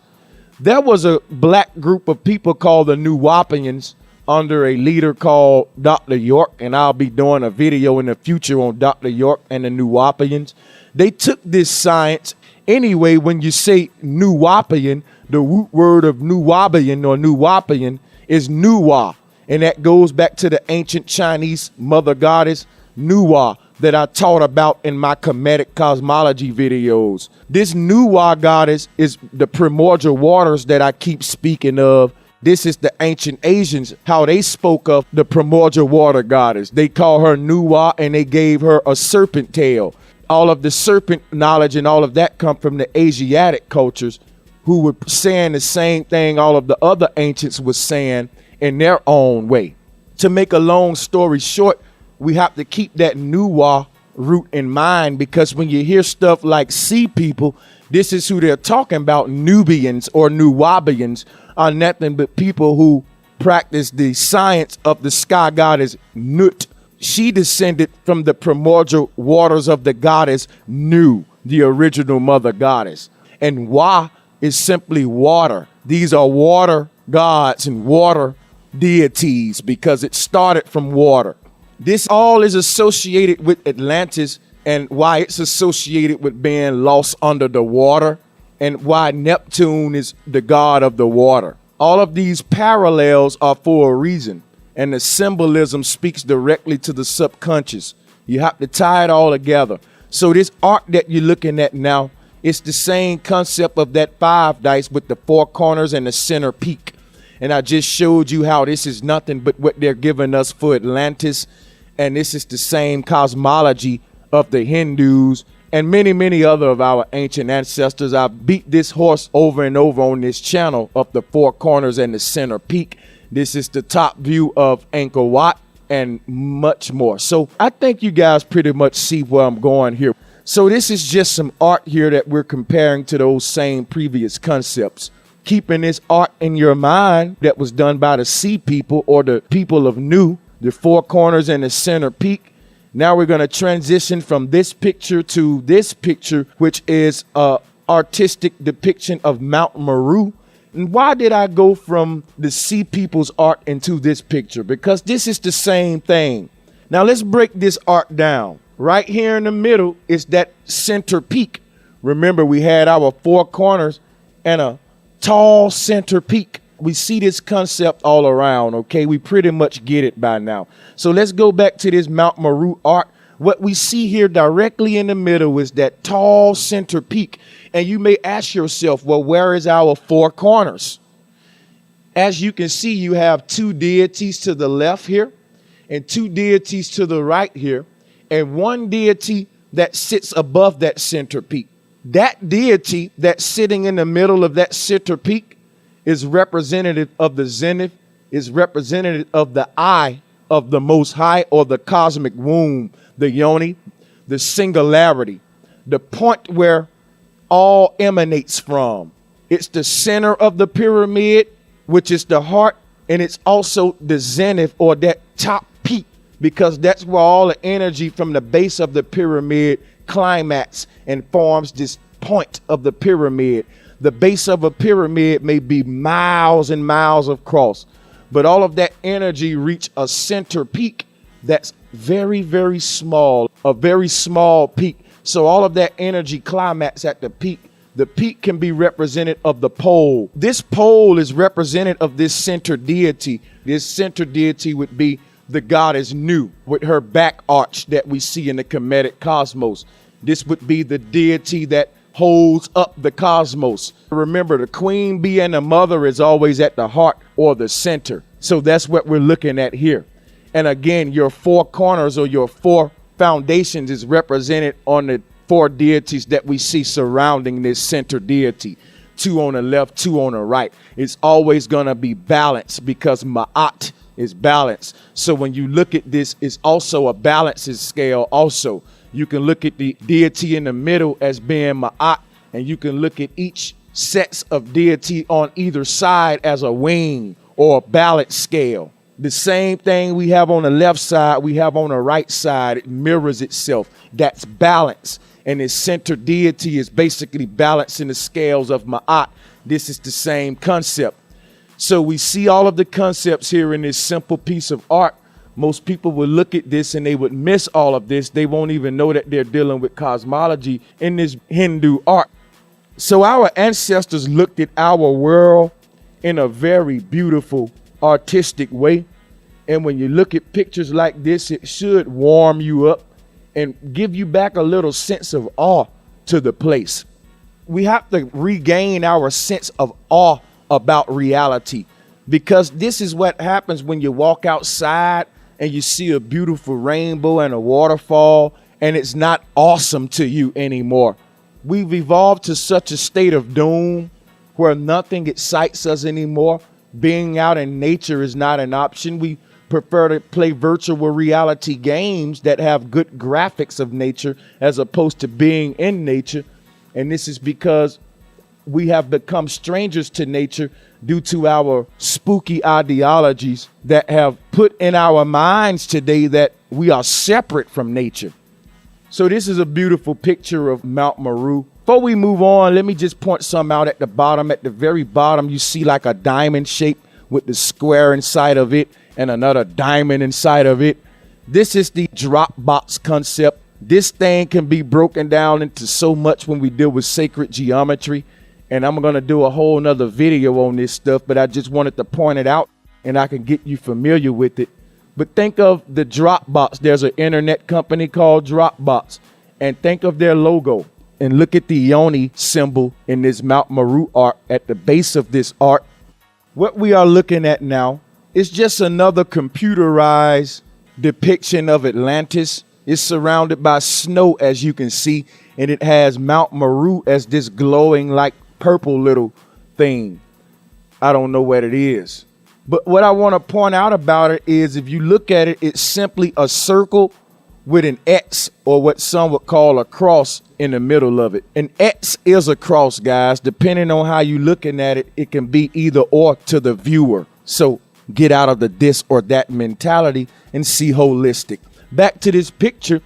There was a black group of people called the Nuwapians under a leader called Dr. York, and I'll be doing a video in the future on Dr. York and the Nuwapians. They took this science. Anyway, when you say Nuwapian, the root word of Nuwabian or Nuwapian is Nuwa, and that goes back to the ancient Chinese mother goddess Nuwa that I taught about in my Kemetic cosmology videos. This Nuwa goddess is the primordial waters that I keep speaking of. This is the ancient Asians, how they spoke of the primordial water goddess. They call her Nuwa, and they gave her a serpent tail. All of the serpent knowledge and all of that come from the Asiatic cultures, who were saying the same thing all of the other ancients were saying in their own way. To make a long story short, we have to keep that Nuwa root in mind, because when you hear stuff like sea people, this is who they're talking about. Nubians or Nuwabians are nothing but people who practice the science of the sky goddess Nut. She descended from the primordial waters of the goddess Nu, the original mother goddess. And Wa is simply water. These are water gods and water deities because it started from water. This all is associated with Atlantis and why it's associated with being lost under the water and why Neptune is the god of the water. All of these parallels are for a reason, and the symbolism speaks directly to the subconscious. You have to tie it all together. So this art that you're looking at now, it's the same concept of that 5 dice with the 4 corners and the center peak. And I just showed you how this is nothing but what they're giving us for Atlantis. And this is the same cosmology of the Hindus and many, many other of our ancient ancestors. I've beat this horse over and over on this channel of the 4 corners and the center peak. This is the top view of Angkor Wat and much more. So I think you guys pretty much see where I'm going here. So this is just some art here that we're comparing to those same previous concepts. Keeping this art in your mind that was done by the sea people or the people of Nu, the 4 corners and the center peak. Now we're going to transition from this picture to this picture, which is an artistic depiction of Mount Meru. And why did I go from the sea people's art into this picture? Because this is the same thing. Now let's break this art down. Right here in the middle is that center peak. Remember, we had our 4 corners and a tall center peak. We see this concept all around, okay? We pretty much get it by now. So let's go back to this Mount Meru art. What we see here directly in the middle is that tall center peak. And you may ask yourself, well, where is our 4 corners? As you can see, you have 2 deities to the left here and 2 deities to the right here, and 1 deity that sits above that center peak. That deity that's sitting in the middle of that center peak is representative of the zenith, is representative of the eye of the Most High, or the cosmic womb, the yoni, the singularity, the point where all emanates from. It's the center of the pyramid, which is the heart, and it's also the zenith, or that top peak, because that's where all the energy from the base of the pyramid climax and forms this point of the pyramid. The base of a pyramid may be miles and miles across, but all of that energy reach a center peak that's very, very small, a very small peak. So all of that energy climax at the peak. The peak can be represented of the pole. This pole is represented of this center deity. This center deity would be the goddess Nu with her back arch that we see in the Kemetic cosmos. This would be the deity that holds up the cosmos. Remember, the queen bee and the mother is always at the heart or the center. So that's what we're looking at here. And again, your 4 corners or your 4 foundations is represented on the 4 deities that we see surrounding this center deity. 2 on the left, 2 on the right. It's always going to be balanced because Ma'at is balance. So when you look at this, it's also a balances scale also. You can look at the deity in the middle as being Ma'at, and you can look at each sets of deity on either side as a wing or a balance scale. The same thing we have on the left side, we have on the right side. It mirrors itself. That's balance. And its center deity is basically balancing the scales of Ma'at. This is the same concept. So we see all of the concepts here in this simple piece of art. Most people would look at this and they would miss all of this. They won't even know that they're dealing with cosmology in this Hindu art. So our ancestors looked at our world in a very beautiful, artistic way. And when you look at pictures like this, it should warm you up and give you back a little sense of awe to the place. We have to regain our sense of awe about reality, because this is what happens when you walk outside and you see a beautiful rainbow and a waterfall, and it's not awesome to you anymore. We've evolved to such a state of doom where nothing excites us anymore. Being out in nature is not an option. We prefer to play virtual reality games that have good graphics of nature as opposed to being in nature. And this is because we have become strangers to nature due to our spooky ideologies that have put in our minds today that we are separate from nature. So this is a beautiful picture of Mount Meru. Before we move on, let me just point some out at the bottom. At the very bottom, you see like a diamond shape with the square inside of it and another diamond inside of it. This is the drop box concept. This thing can be broken down into so much when we deal with sacred geometry. And I'm going to do a whole nother video on this stuff, but I just wanted to point it out and I can get you familiar with it. But think of the Dropbox. There's an internet company called Dropbox. And think of their logo. And look at the Yoni symbol in this Mount Meru art at the base of this art. What we are looking at now is just another computerized depiction of Atlantis. It's surrounded by snow, as you can see. And it has Mount Meru as this glowing like purple little thing. I don't know what it is. But what I want to point out about it is if you look at it, it's simply a circle with an X, or what some would call a cross in the middle of it. An X is a cross, guys. Depending on how you're looking at it, it can be either or to the viewer. So get out of the this or that mentality and see holistic. Back to this picture,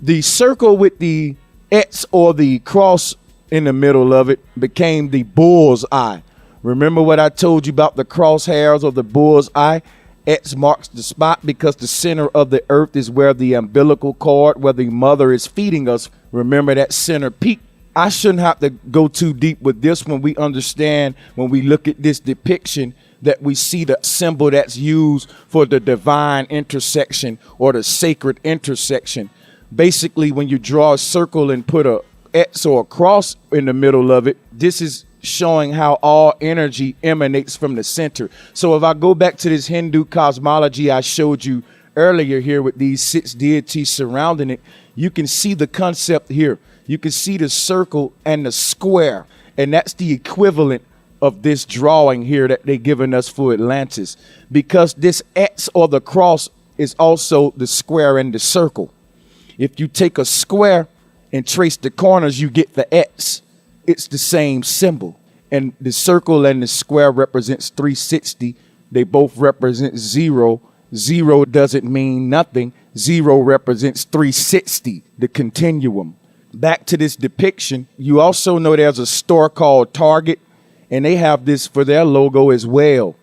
the circle with the X or the cross in the middle of it became the bull's eye. Remember what I told you about the crosshairs or the bull's eye? X marks the spot because the center of the earth is where the umbilical cord, where the mother is feeding us. Remember that center peak. I shouldn't have to go too deep with this when we understand, when we look at this depiction, that we see the symbol that's used for the divine intersection or the sacred intersection. Basically, when you draw a circle and put a X or a cross in the middle of it, this is showing how all energy emanates from the center. So if I go back to this Hindu cosmology I showed you earlier here with these 6 deities surrounding it, you can see the concept here. You can see the circle and the square, and that's the equivalent of this drawing here that they've given us for Atlantis, because this X or the cross is also the square and the circle. If you take a square and trace the corners, you get the X. It's the same symbol. And the circle and the square represents 360. They both represent 0. 0 doesn't mean nothing. 0 represents 360, the continuum. Back to this depiction, you also know there's a store called Target, and they have this for their logo as well.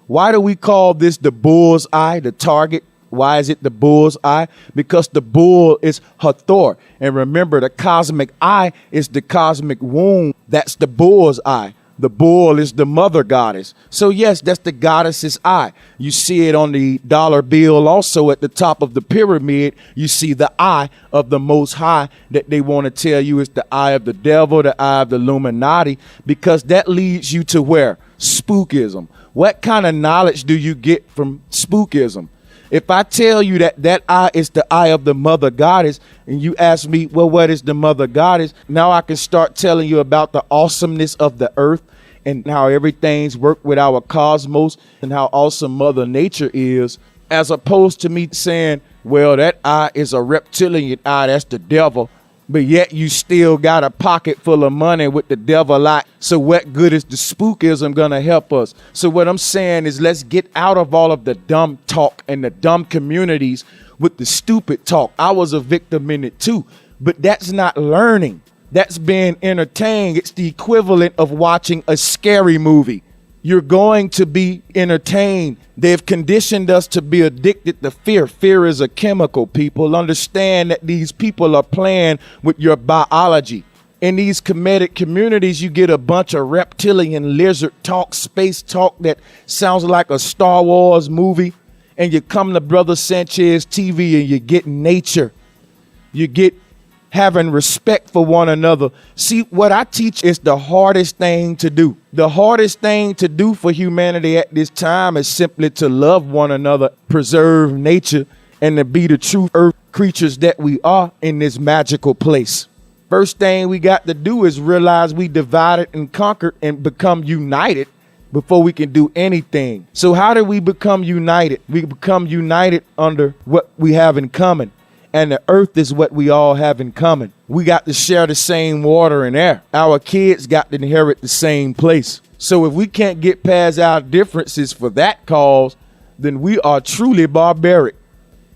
Why do we call this the bull's eye, the Target? Why is it the bull's eye? Because the bull is Hathor. And remember, the cosmic eye is the cosmic womb. That's the bull's eye. The bull is the mother goddess. So yes, that's the goddess's eye. You see it on the dollar bill also at the top of the pyramid. You see the eye of the Most High that they want to tell you is the eye of the devil, the eye of the Illuminati, because that leads you to where? Spookism. What kind of knowledge do you get from spookism? If I tell you that that eye is the eye of the mother goddess, and you ask me, well, what is the mother goddess? Now I can start telling you about the awesomeness of the earth and how everything's worked with our cosmos and how awesome Mother Nature is, as opposed to me saying, well, that eye is a reptilian eye, that's the devil. but yet you still got a pocket full of money with the devil lot. So what good is the spookism gonna help us? So what I'm saying is, let's get out of all of the dumb talk and the dumb communities with the stupid talk. I was a victim in it too, but that's not learning. That's being entertained. It's the equivalent of watching a scary movie. You're going to be entertained. They've conditioned us to be addicted to fear. Fear is a chemical, people. Understand that these people are playing with your biology. In these comedic communities, you get a bunch of reptilian lizard talk, space talk that sounds like a Star Wars movie. And you come to Brother Sanchez TV and you get nature. You get having respect for one another. See, what I teach is the hardest thing to do. The hardest thing to do for humanity at this time is simply to love one another, preserve nature, and to be the true earth creatures that we are in this magical place. First thing we got to do is realize we divided and conquered and become united before we can do anything. So how do we become united? We become united under what we have in common. And the earth is what we all have in common. We got to share the same water and air. Our kids got to inherit the same place. So if we can't get past our differences for that cause, then we are truly barbaric.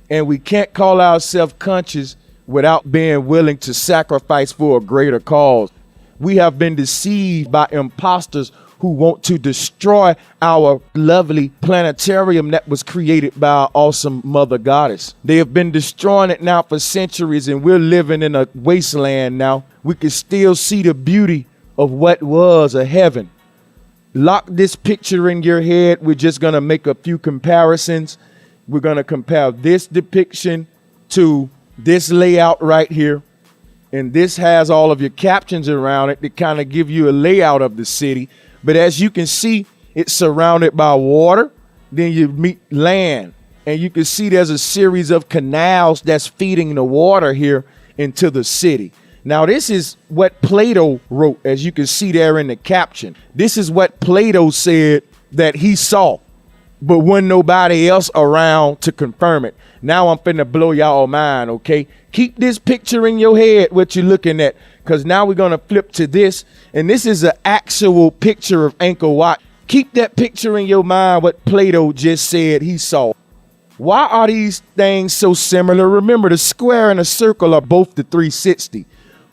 And we can't call ourselves conscious without being willing to sacrifice for a greater cause. We have been deceived by imposters who want to destroy our lovely planetarium that was created by our awesome mother goddess. They have been destroying it now for centuries, and we're living in a wasteland now. We can still see the beauty of what was a heaven. Lock this picture in your head. We're just going to make a few comparisons. We're going to compare this depiction to this layout right here. And this has all of your captions around it to kind of give you a layout of the city. But as you can see, it's surrounded by water. Then you meet land. And you can see there's a series of canals that's feeding the water here into the city. Now, this is what Plato wrote, as you can see there in the caption. This is what Plato said that he saw, but wasn't nobody else around to confirm it. Now I'm finna blow y'all mind, okay? Keep this picture in your head, what you're looking at, because now we're going to flip to this. And this is an actual picture of Angkor Wat. Keep that picture in your mind, what Plato just said he saw. Why are these things so similar? Remember, the square and the circle are both the 360.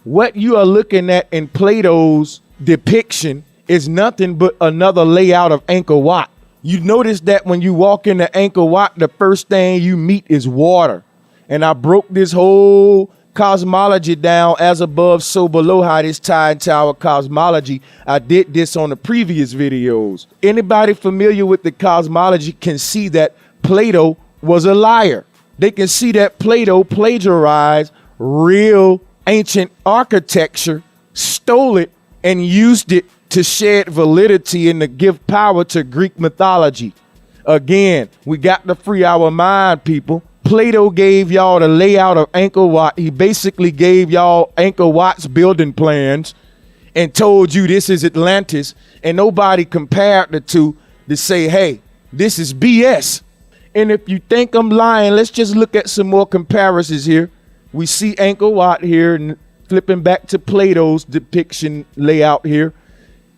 What you are looking at in Plato's depiction is nothing but another layout of Angkor Wat. You notice that when you walk into Angkor Wat, the first thing you meet is water. And I broke this whole cosmology down, as above, so below, how this tied into our cosmology. I did this on the previous videos. Anybody familiar with the cosmology can see that Plato was a liar. They can see that Plato plagiarized real ancient architecture, stole it, and used it to shed validity and to give power to Greek mythology. Again, we got to free our mind, people. Plato gave y'all the layout of Angkor Wat. He basically gave y'all Angkor Wat's building plans and told you this is Atlantis, and nobody compared the two to say, hey, this is BS. And if you think I'm lying, let's just look at some more comparisons here. We see Angkor Wat here, and flipping back to Plato's depiction layout here.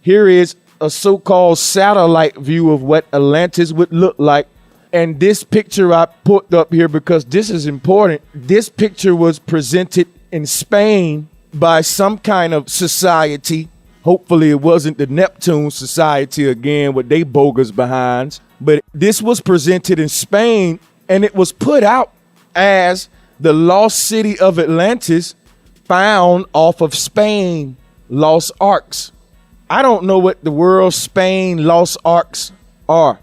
Here is a so-called satellite view of what Atlantis would look like. And this picture I put up here because this is important. This picture was presented in Spain by some kind of society. Hopefully it wasn't the Neptune Society again with they bogus behinds. But this was presented in Spain, and it was put out as the lost city of Atlantis found off of Spain lost arks. I don't know what the world Spain lost arks are.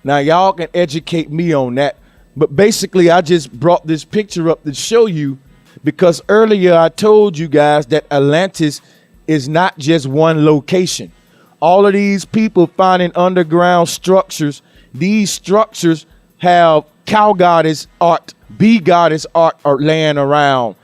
Now, y'all can educate me on that. But basically, I just brought this picture up to show you, because earlier I told you guys that Atlantis is not just one location. All of these people finding underground structures. These structures have cow goddess art, bee goddess art are laying around.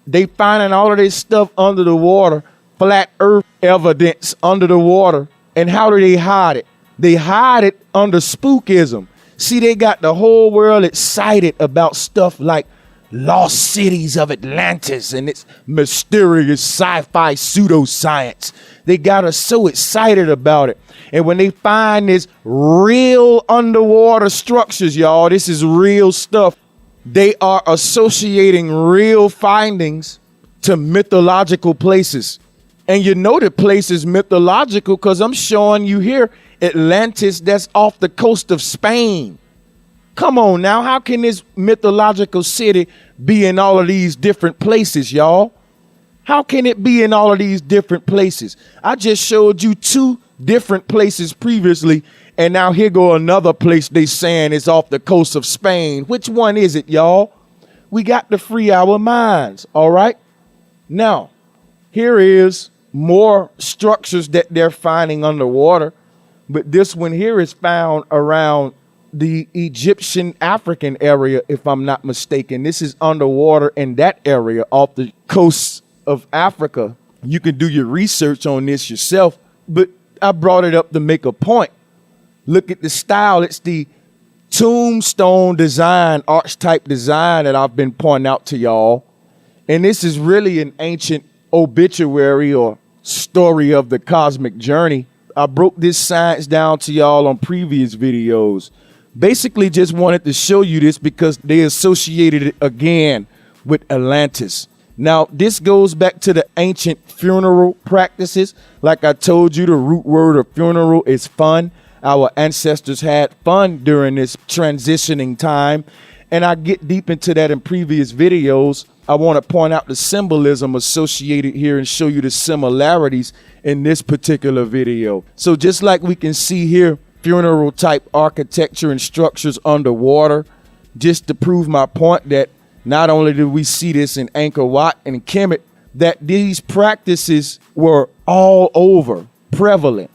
They finding all of this stuff under the water, flat earth evidence under the water. And how do they hide it? They hide it under spookism. See, they got the whole world excited about stuff like lost cities of Atlantis and its mysterious sci-fi pseudoscience. They got us so excited about it. And when they find this real underwater structures, y'all, this is real stuff. They are associating real findings to mythological places. And you know the place is mythological because I'm showing you here Atlantis that's off the coast of Spain. Come on now, how can this mythological city be in all of these different places, y'all? How can it be in all of these different places? I just showed you 2 different places previously, and now here go another place they saying is off the coast of Spain. Which one is it, y'all? We got to free our minds, all right? Now, here is more structures that they're finding underwater, but this one here is found around the Egyptian African area, if I'm not mistaken. This is underwater in that area off the coast of Africa. You can do your research on this yourself, but I brought it up to make a point. Look at the style. It's the tombstone design, archetype design that I've been pointing out to y'all. And this is really an ancient obituary or story of the cosmic journey. I broke this science down to y'all on previous videos. Basically just wanted to show you this because they associated it again with Atlantis. Now, this goes back to the ancient funeral practices. Like I told you, the root word of funeral is fun. Our ancestors had fun during this transitioning time. And I get deep into that in previous videos. I want to point out the symbolism associated here and show you the similarities in this particular video. So just like we can see here, funeral type architecture and structures underwater, just to prove my point that not only do we see this in Angkor Wat and Kemet, that these practices were all over prevalent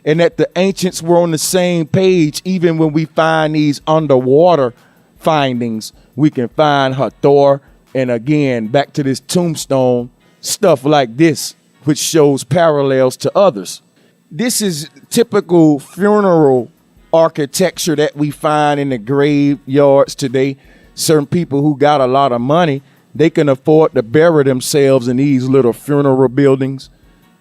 and that the ancients were on the same page. Even when we find these underwater findings, we can find Hathor, and again, back to this tombstone, stuff like this, which shows parallels to others. This is typical funeral architecture that we find in the graveyards today. Certain people who got a lot of money, they can afford to bury themselves in these little funeral buildings.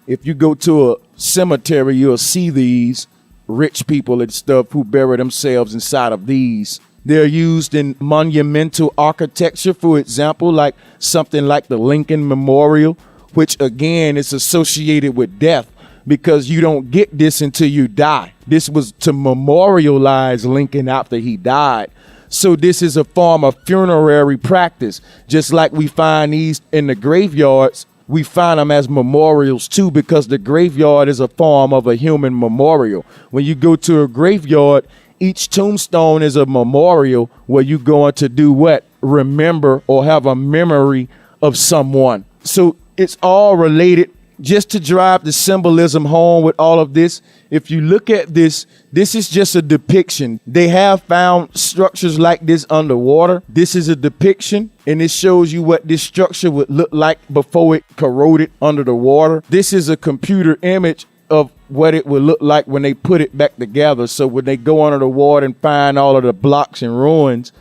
If you go to a cemetery, you'll see these rich people and stuff who bury themselves inside of these. They're used in monumental architecture, for example, like something like the Lincoln Memorial, which again is associated with death because you don't get this until you die. This was to memorialize Lincoln after he died. So this is a form of funerary practice. Just like we find these in the graveyards, we find them as memorials too, because the graveyard is a form of a human memorial. When you go to a graveyard, each tombstone is a memorial where you're going to do what? Remember or have a memory of someone. So it's all related. Just to drive the symbolism home with all of this, if you look at this, this is just a depiction. They have found structures like this underwater. This is a depiction, and it shows you what this structure would look like before it corroded under the water. This is a computer image of what it would look like when they put it back together. So when they go under the water and find all of the blocks and ruins,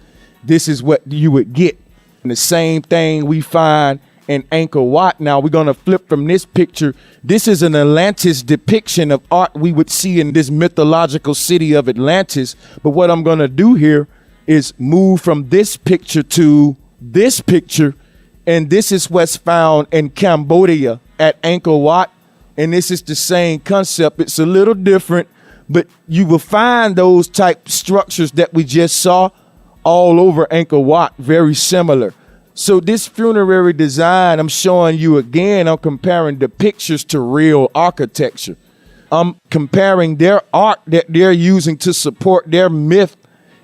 this is what you would get. And the same thing we find in Angkor Wat. Now we're going to flip from this picture. This is an Atlantis depiction of art we would see in this mythological city of Atlantis. But what I'm going to do here is move from this picture to this picture. And this is what's found in Cambodia at Angkor Wat. And this is the same concept. It's a little different, but you will find those type structures that we just saw all over Angkor Wat, very similar. So this funerary design, I'm showing you again, I'm comparing the pictures to real architecture. I'm comparing their art that they're using to support their myth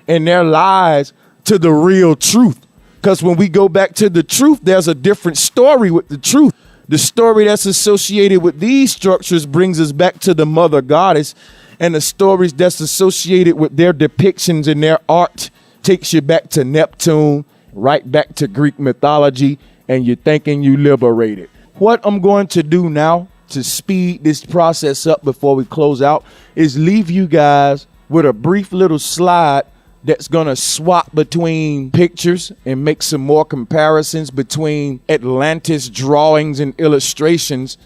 and their lies to the real truth. Because when we go back to the truth, there's a different story with the truth. The story that's associated with these structures brings us back to the mother goddess, and the stories that's associated with their depictions and their art takes you back to Neptune, right back to Greek mythology, and you're thinking you liberated. What I'm going to do now to speed this process up before we close out is leave you guys with a brief little slide that's going to swap between pictures and make some more comparisons between Atlantis drawings and illustrations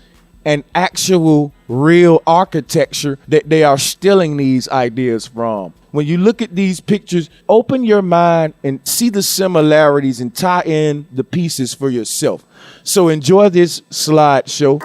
and actual real architecture that they are stealing these ideas from. When you look at these pictures, open your mind and see the similarities and tie in the pieces for yourself. So enjoy this slideshow.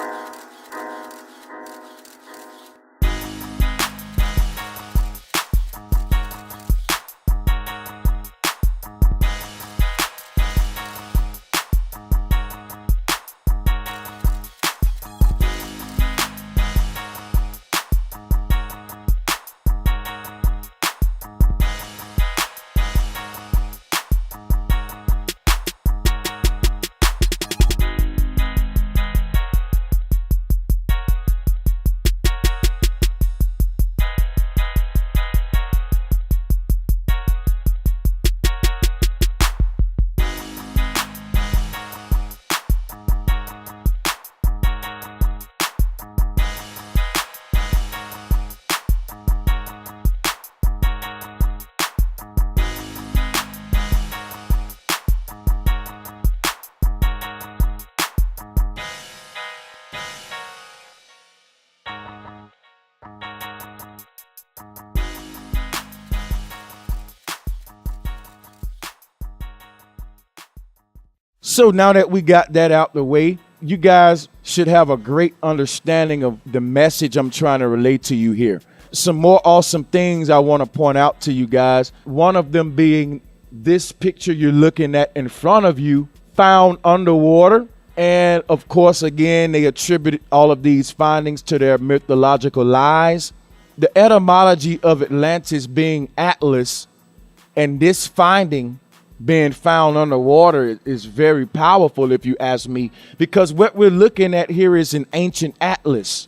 So now that we got that out the way, you guys should have a great understanding of the message I'm trying to relate to you here. Some more awesome things I want to point out to you guys. One of them being this picture you're looking at in front of you, found underwater. And of course, again, they attributed all of these findings to their mythological lies. The etymology of Atlantis being Atlas and this finding being found underwater is very powerful, if you ask me, because what we're looking at here is an ancient atlas.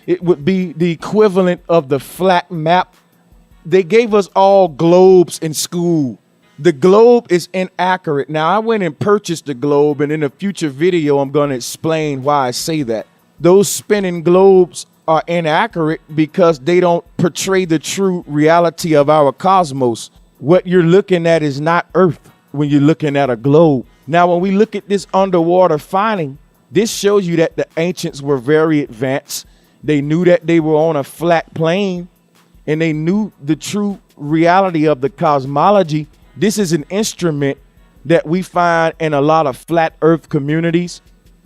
It would be the equivalent of the flat map. They gave us all globes in school. The globe is inaccurate. Now, I went and purchased the globe, and in a future video, I'm going to explain why I say that. Those spinning globes are inaccurate because they don't portray the true reality of our cosmos. What you're looking at is not Earth when you're looking at a globe. Now, when we look at this underwater finding, this shows you that the ancients were very advanced. They knew that they were on a flat plane, and they knew the true reality of the cosmology. This is an instrument that we find in a lot of flat Earth communities.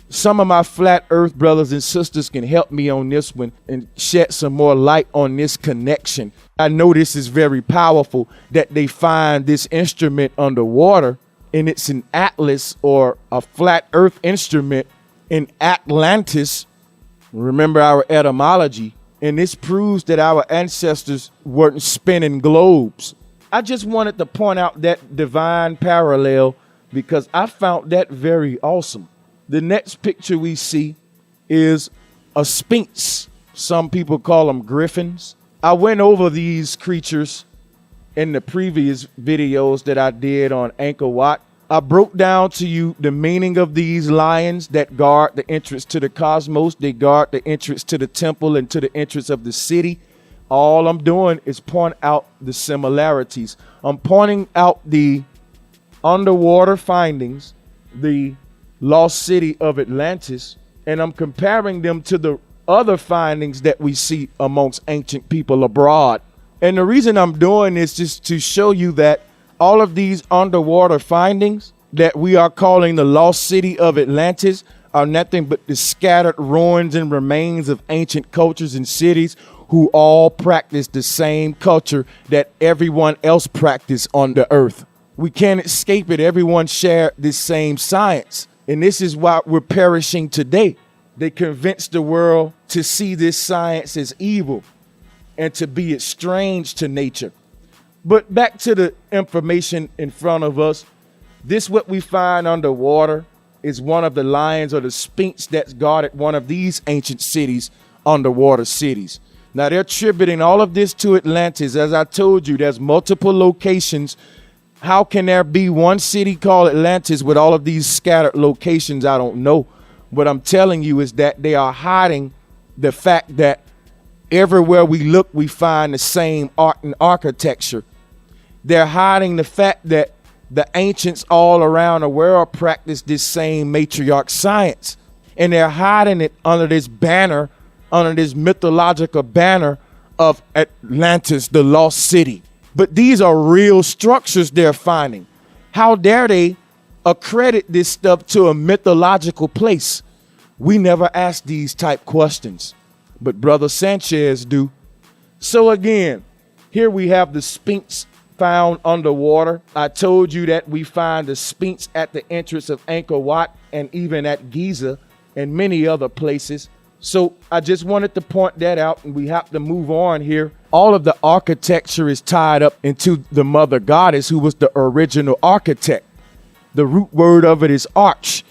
Some of my flat Earth brothers and sisters can help me on this one and shed some more light on this connection. I know this is very powerful that they find this instrument underwater, and it's an atlas or a flat Earth instrument in Atlantis. Remember our etymology, and this proves that our ancestors weren't spinning globes. I just wanted to point out that divine parallel because I found that very awesome. The next picture we see is a sphinx. Some people call them griffins. I went over these creatures in the previous videos that I did on Angkor Wat. I broke down to you the meaning of these lions that guard the entrance to the cosmos. They guard the entrance to the temple and to the entrance of the city. All I'm doing is point out the similarities. I'm pointing out the underwater findings, the lost city of Atlantis, and I'm comparing them to the other findings that we see amongst ancient people abroad. And the reason I'm doing this is to show you that all of these underwater findings that we are calling the lost city of Atlantis are nothing but the scattered ruins and remains of ancient cultures and cities who all practice the same culture that everyone else practiced on the earth. We can't escape it. Everyone shared this same science. And this is why we're perishing today. They convinced the world to see this science as evil and to be estranged to nature. But back to the information in front of us. This what we find underwater is one of the lions or the sphinx that's guarded one of these ancient cities, underwater cities. Now they're attributing all of this to Atlantis. As I told you, there's multiple locations. How can there be one city called Atlantis with all of these scattered locations? I don't know. What I'm telling you is that they are hiding the fact that everywhere we look, we find the same art and architecture. They're hiding the fact that the ancients all around the world practiced this same matriarch science. And they're hiding it under this banner, under this mythological banner of Atlantis, the lost city. But these are real structures they're finding. How dare they accredit this stuff to a mythological place? We never ask these type questions, but Brother Sanchez do. So again, here we have the Sphinx found underwater. I told you that we find the Sphinx at the entrance of Angkor Wat and even at Giza and many other places. So I just wanted to point that out, and we have to move on here. All of the architecture is tied up into the mother goddess, who was the original architect. The root word of it is arch.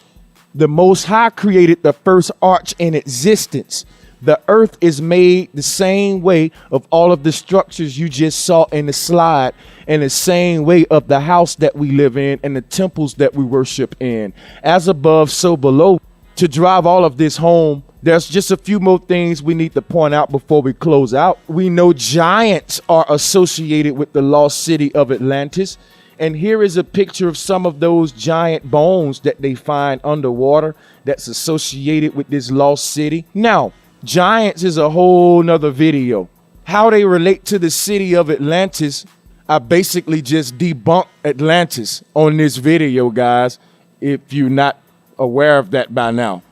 The Most High created the first arch in existence. The earth is made the same way of all of the structures you just saw in the slide, and the same way of the house that we live in and the temples that we worship in. As above, so below. To drive all of this home, there's just a few more things we need to point out before we close out. We know giants are associated with the lost city of Atlantis. And here is a picture of some of those giant bones that they find underwater that's associated with this lost city. Now, giants is a whole nother video. How they relate to the city of Atlantis, I basically just debunked Atlantis on this video, guys, if you're not aware of that by now.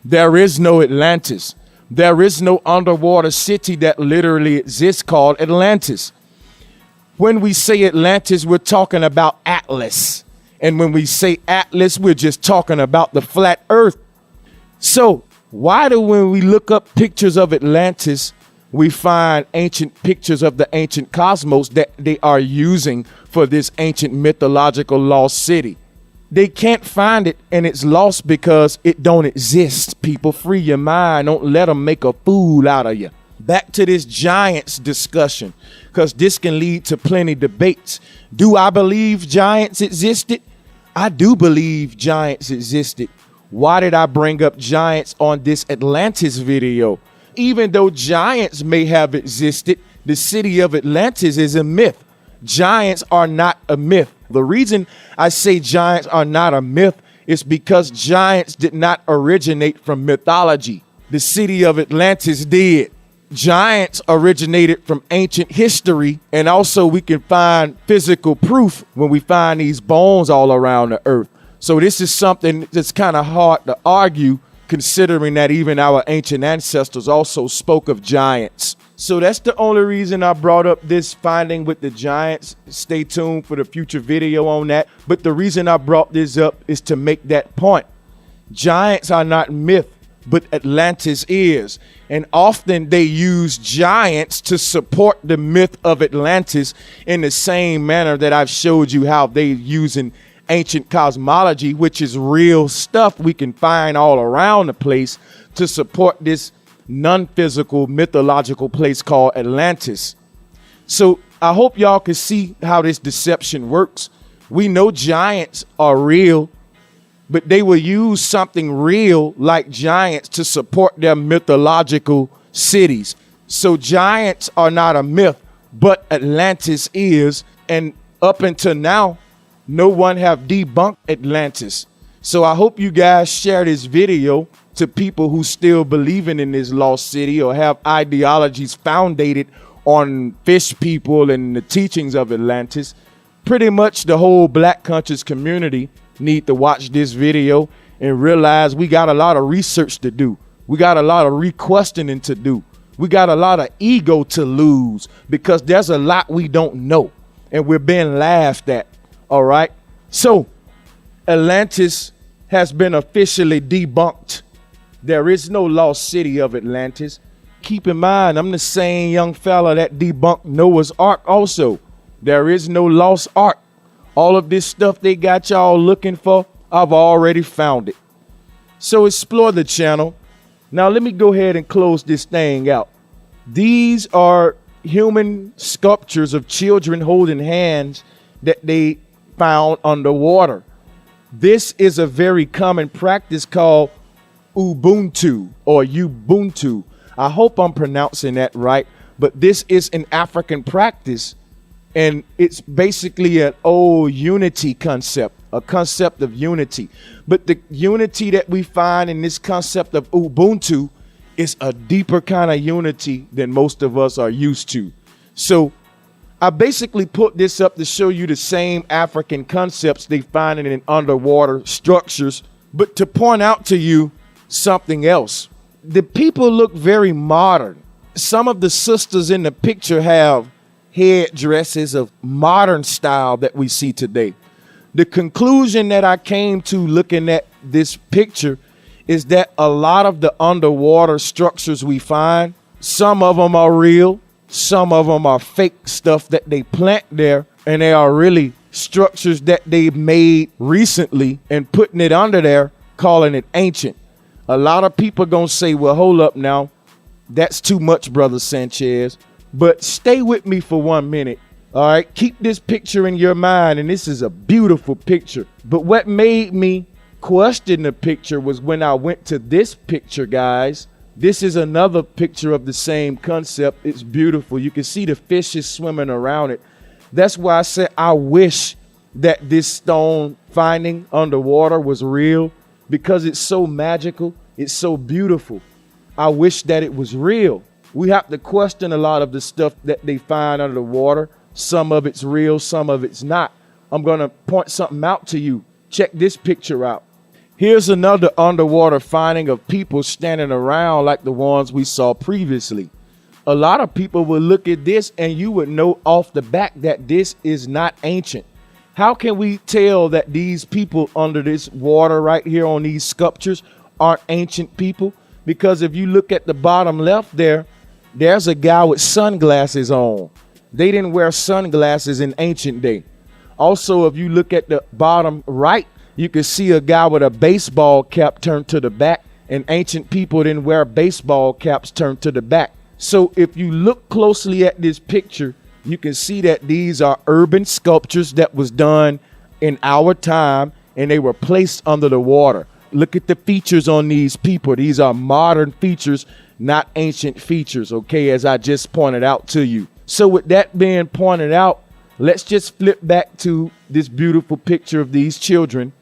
There is no Atlantis. There is no underwater city that literally exists called Atlantis. When we say Atlantis, we're talking about Atlas. And when we say Atlas, we're just talking about the flat earth. So why do, when we look up pictures of Atlantis, we find ancient pictures of the ancient cosmos that they are using for this ancient mythological lost city? They can't find it, and it's lost because it don't exist. People, free your mind. Don't let them make a fool out of you. Back to this giants discussion, because this can lead to plenty debates. Do I believe giants existed? I do believe giants existed. Why did I bring up giants on this Atlantis video? Even though giants may have existed, the city of Atlantis is a myth. Giants are not a myth. The reason I say giants are not a myth is because giants did not originate from mythology. The city of Atlantis did. Giants originated from ancient history, and also we can find physical proof when we find these bones all around the earth. So this is something that's kind of hard to argue, considering that even our ancient ancestors also spoke of giants. So that's the only reason I brought up this finding with the giants. Stay tuned for the future video on that. But the reason I brought this up is to make that point. Giants are not myth, but Atlantis is. And often they use giants to support the myth of Atlantis in the same manner that I've showed you how they're using ancient cosmology, which is real stuff we can find all around the place, to support this non-physical mythological place called Atlantis. So I hope y'all can see how this deception works. We know giants are real, but they will use something real like giants to support their mythological cities. So giants are not a myth, but Atlantis is. And up until now, no one have debunked Atlantis. So I hope you guys share this video to people who still believing in this lost city or have ideologies founded on fish people and the teachings of Atlantis. Pretty much the whole Black conscious community need to watch this video and realize we got a lot of research to do. We got a lot of re-questioning to do. We got a lot of ego to lose because there's a lot we don't know and we're being laughed at. All right. So Atlantis has been officially debunked. There is no lost city of Atlantis. Keep in mind, I'm the same young fella that debunked Noah's Ark also. There is no lost ark. All of this stuff they got y'all looking for, I've already found it. So explore the channel. Now let me go ahead and close this thing out. These are human sculptures of children holding hands that they found underwater. This is a very common practice called Ubuntu or Ubuntu. I hope I'm pronouncing that right, but this is an African practice And it's basically an old unity concept, a concept of unity. But the unity that we find in this concept of Ubuntu is a deeper kind of unity than most of us are used to. So I basically put this up to show you the same African concepts they find in underwater structures, but to point out to you something else. The people look very modern. Some of the sisters in the picture have headdresses of modern style that we see today. The conclusion that I came to looking at this picture is that a lot of the underwater structures we find, some of them are real, some of them are fake stuff that they plant there, and they are really structures that they made recently and putting it under there, calling it ancient. A lot of people gonna say, well, hold up now, that's too much, Brother Sanchez. But stay with me for 1 minute. All right, keep this picture in your mind, and this is a beautiful picture. But what made me question the picture was when I went to this picture, guys. This is another picture of the same concept. It's beautiful. You can see the fishes swimming around it. That's why I said I wish that this stone finding underwater was real, because it's so magical. It's so beautiful. I wish that it was real. We have to question a lot of the stuff that they find under the water. Some of it's real, some of it's not. I'm going to point something out to you. Check this picture out. Here's another underwater finding of people standing around like the ones we saw previously. A lot of people would look at this and you would know off the back that this is not ancient. How can we tell that these people under this water right here on these sculptures aren't ancient people? Because if you look at the bottom left there, there's a guy with sunglasses on. They didn't wear sunglasses in ancient day. Also, if you look at the bottom right, you can see a guy with a baseball cap turned to the back, and ancient people didn't wear baseball caps turned to the back. So if you look closely at this picture, you can see that these are urban sculptures that was done in our time, and they were placed under the water. Look at the features on these people. These are modern features, not ancient features, okay, as I just pointed out to you. So with that being pointed out, let's just flip back to this beautiful picture of these children.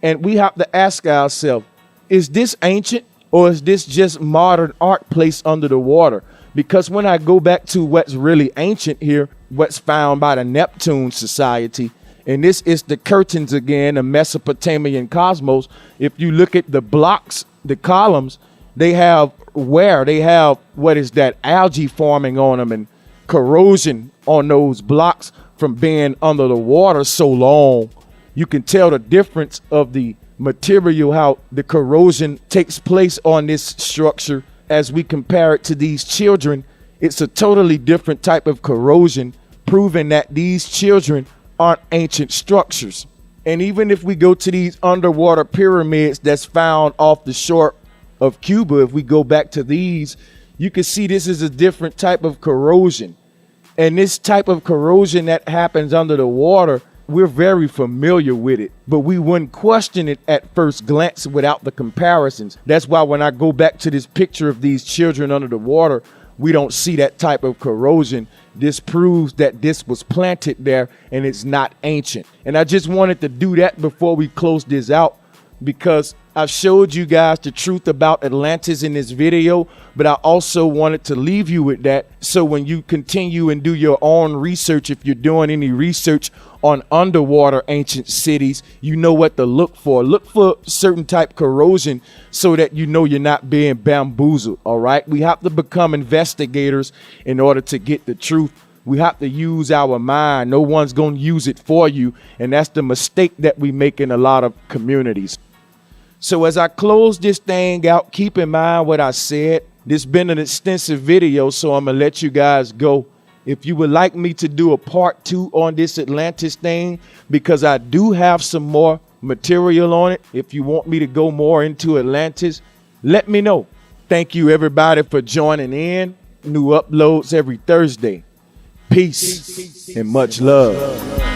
And we have to ask ourselves, is this ancient or is this just modern art placed under the water? Because when I go back to what's really ancient here, what's found by the Neptune Society, and this is the curtains again, the Mesopotamian cosmos. If you look at the blocks, the columns, they have what is that, algae forming on them and corrosion on those blocks from being under the water so long. You can tell the difference of the material, how the corrosion takes place on this structure as we compare it to these children. It's a totally different type of corrosion, proving that these children aren't ancient structures. And even if we go to these underwater pyramids that's found off the shore of Cuba, if we go back to these, you can see this is a different type of corrosion. And this type of corrosion that happens under the water, we're very familiar with it, but we wouldn't question it at first glance without the comparisons. That's why when I go back to this picture of these children under the water, we don't see that type of corrosion. This proves that this was planted there and it's not ancient. And I just wanted to do that before we close this out, because I've showed you guys the truth about Atlantis in this video, but I also wanted to leave you with that. So when you continue and do your own research, if you're doing any research on underwater ancient cities, you know what to look for. Look for certain type corrosion so that you know you're not being bamboozled. All right. We have to become investigators in order to get the truth. We have to use our mind. No one's going to use it for you. And that's the mistake that we make in a lot of communities. So as I close this thing out, keep in mind what I said. This has been an extensive video, so I'm going to let you guys go. If you would like me to do a part 2 on this Atlantis thing, because I do have some more material on it. If you want me to go more into Atlantis, let me know. Thank you, everybody, for joining in. New uploads every Thursday. Peace and much love.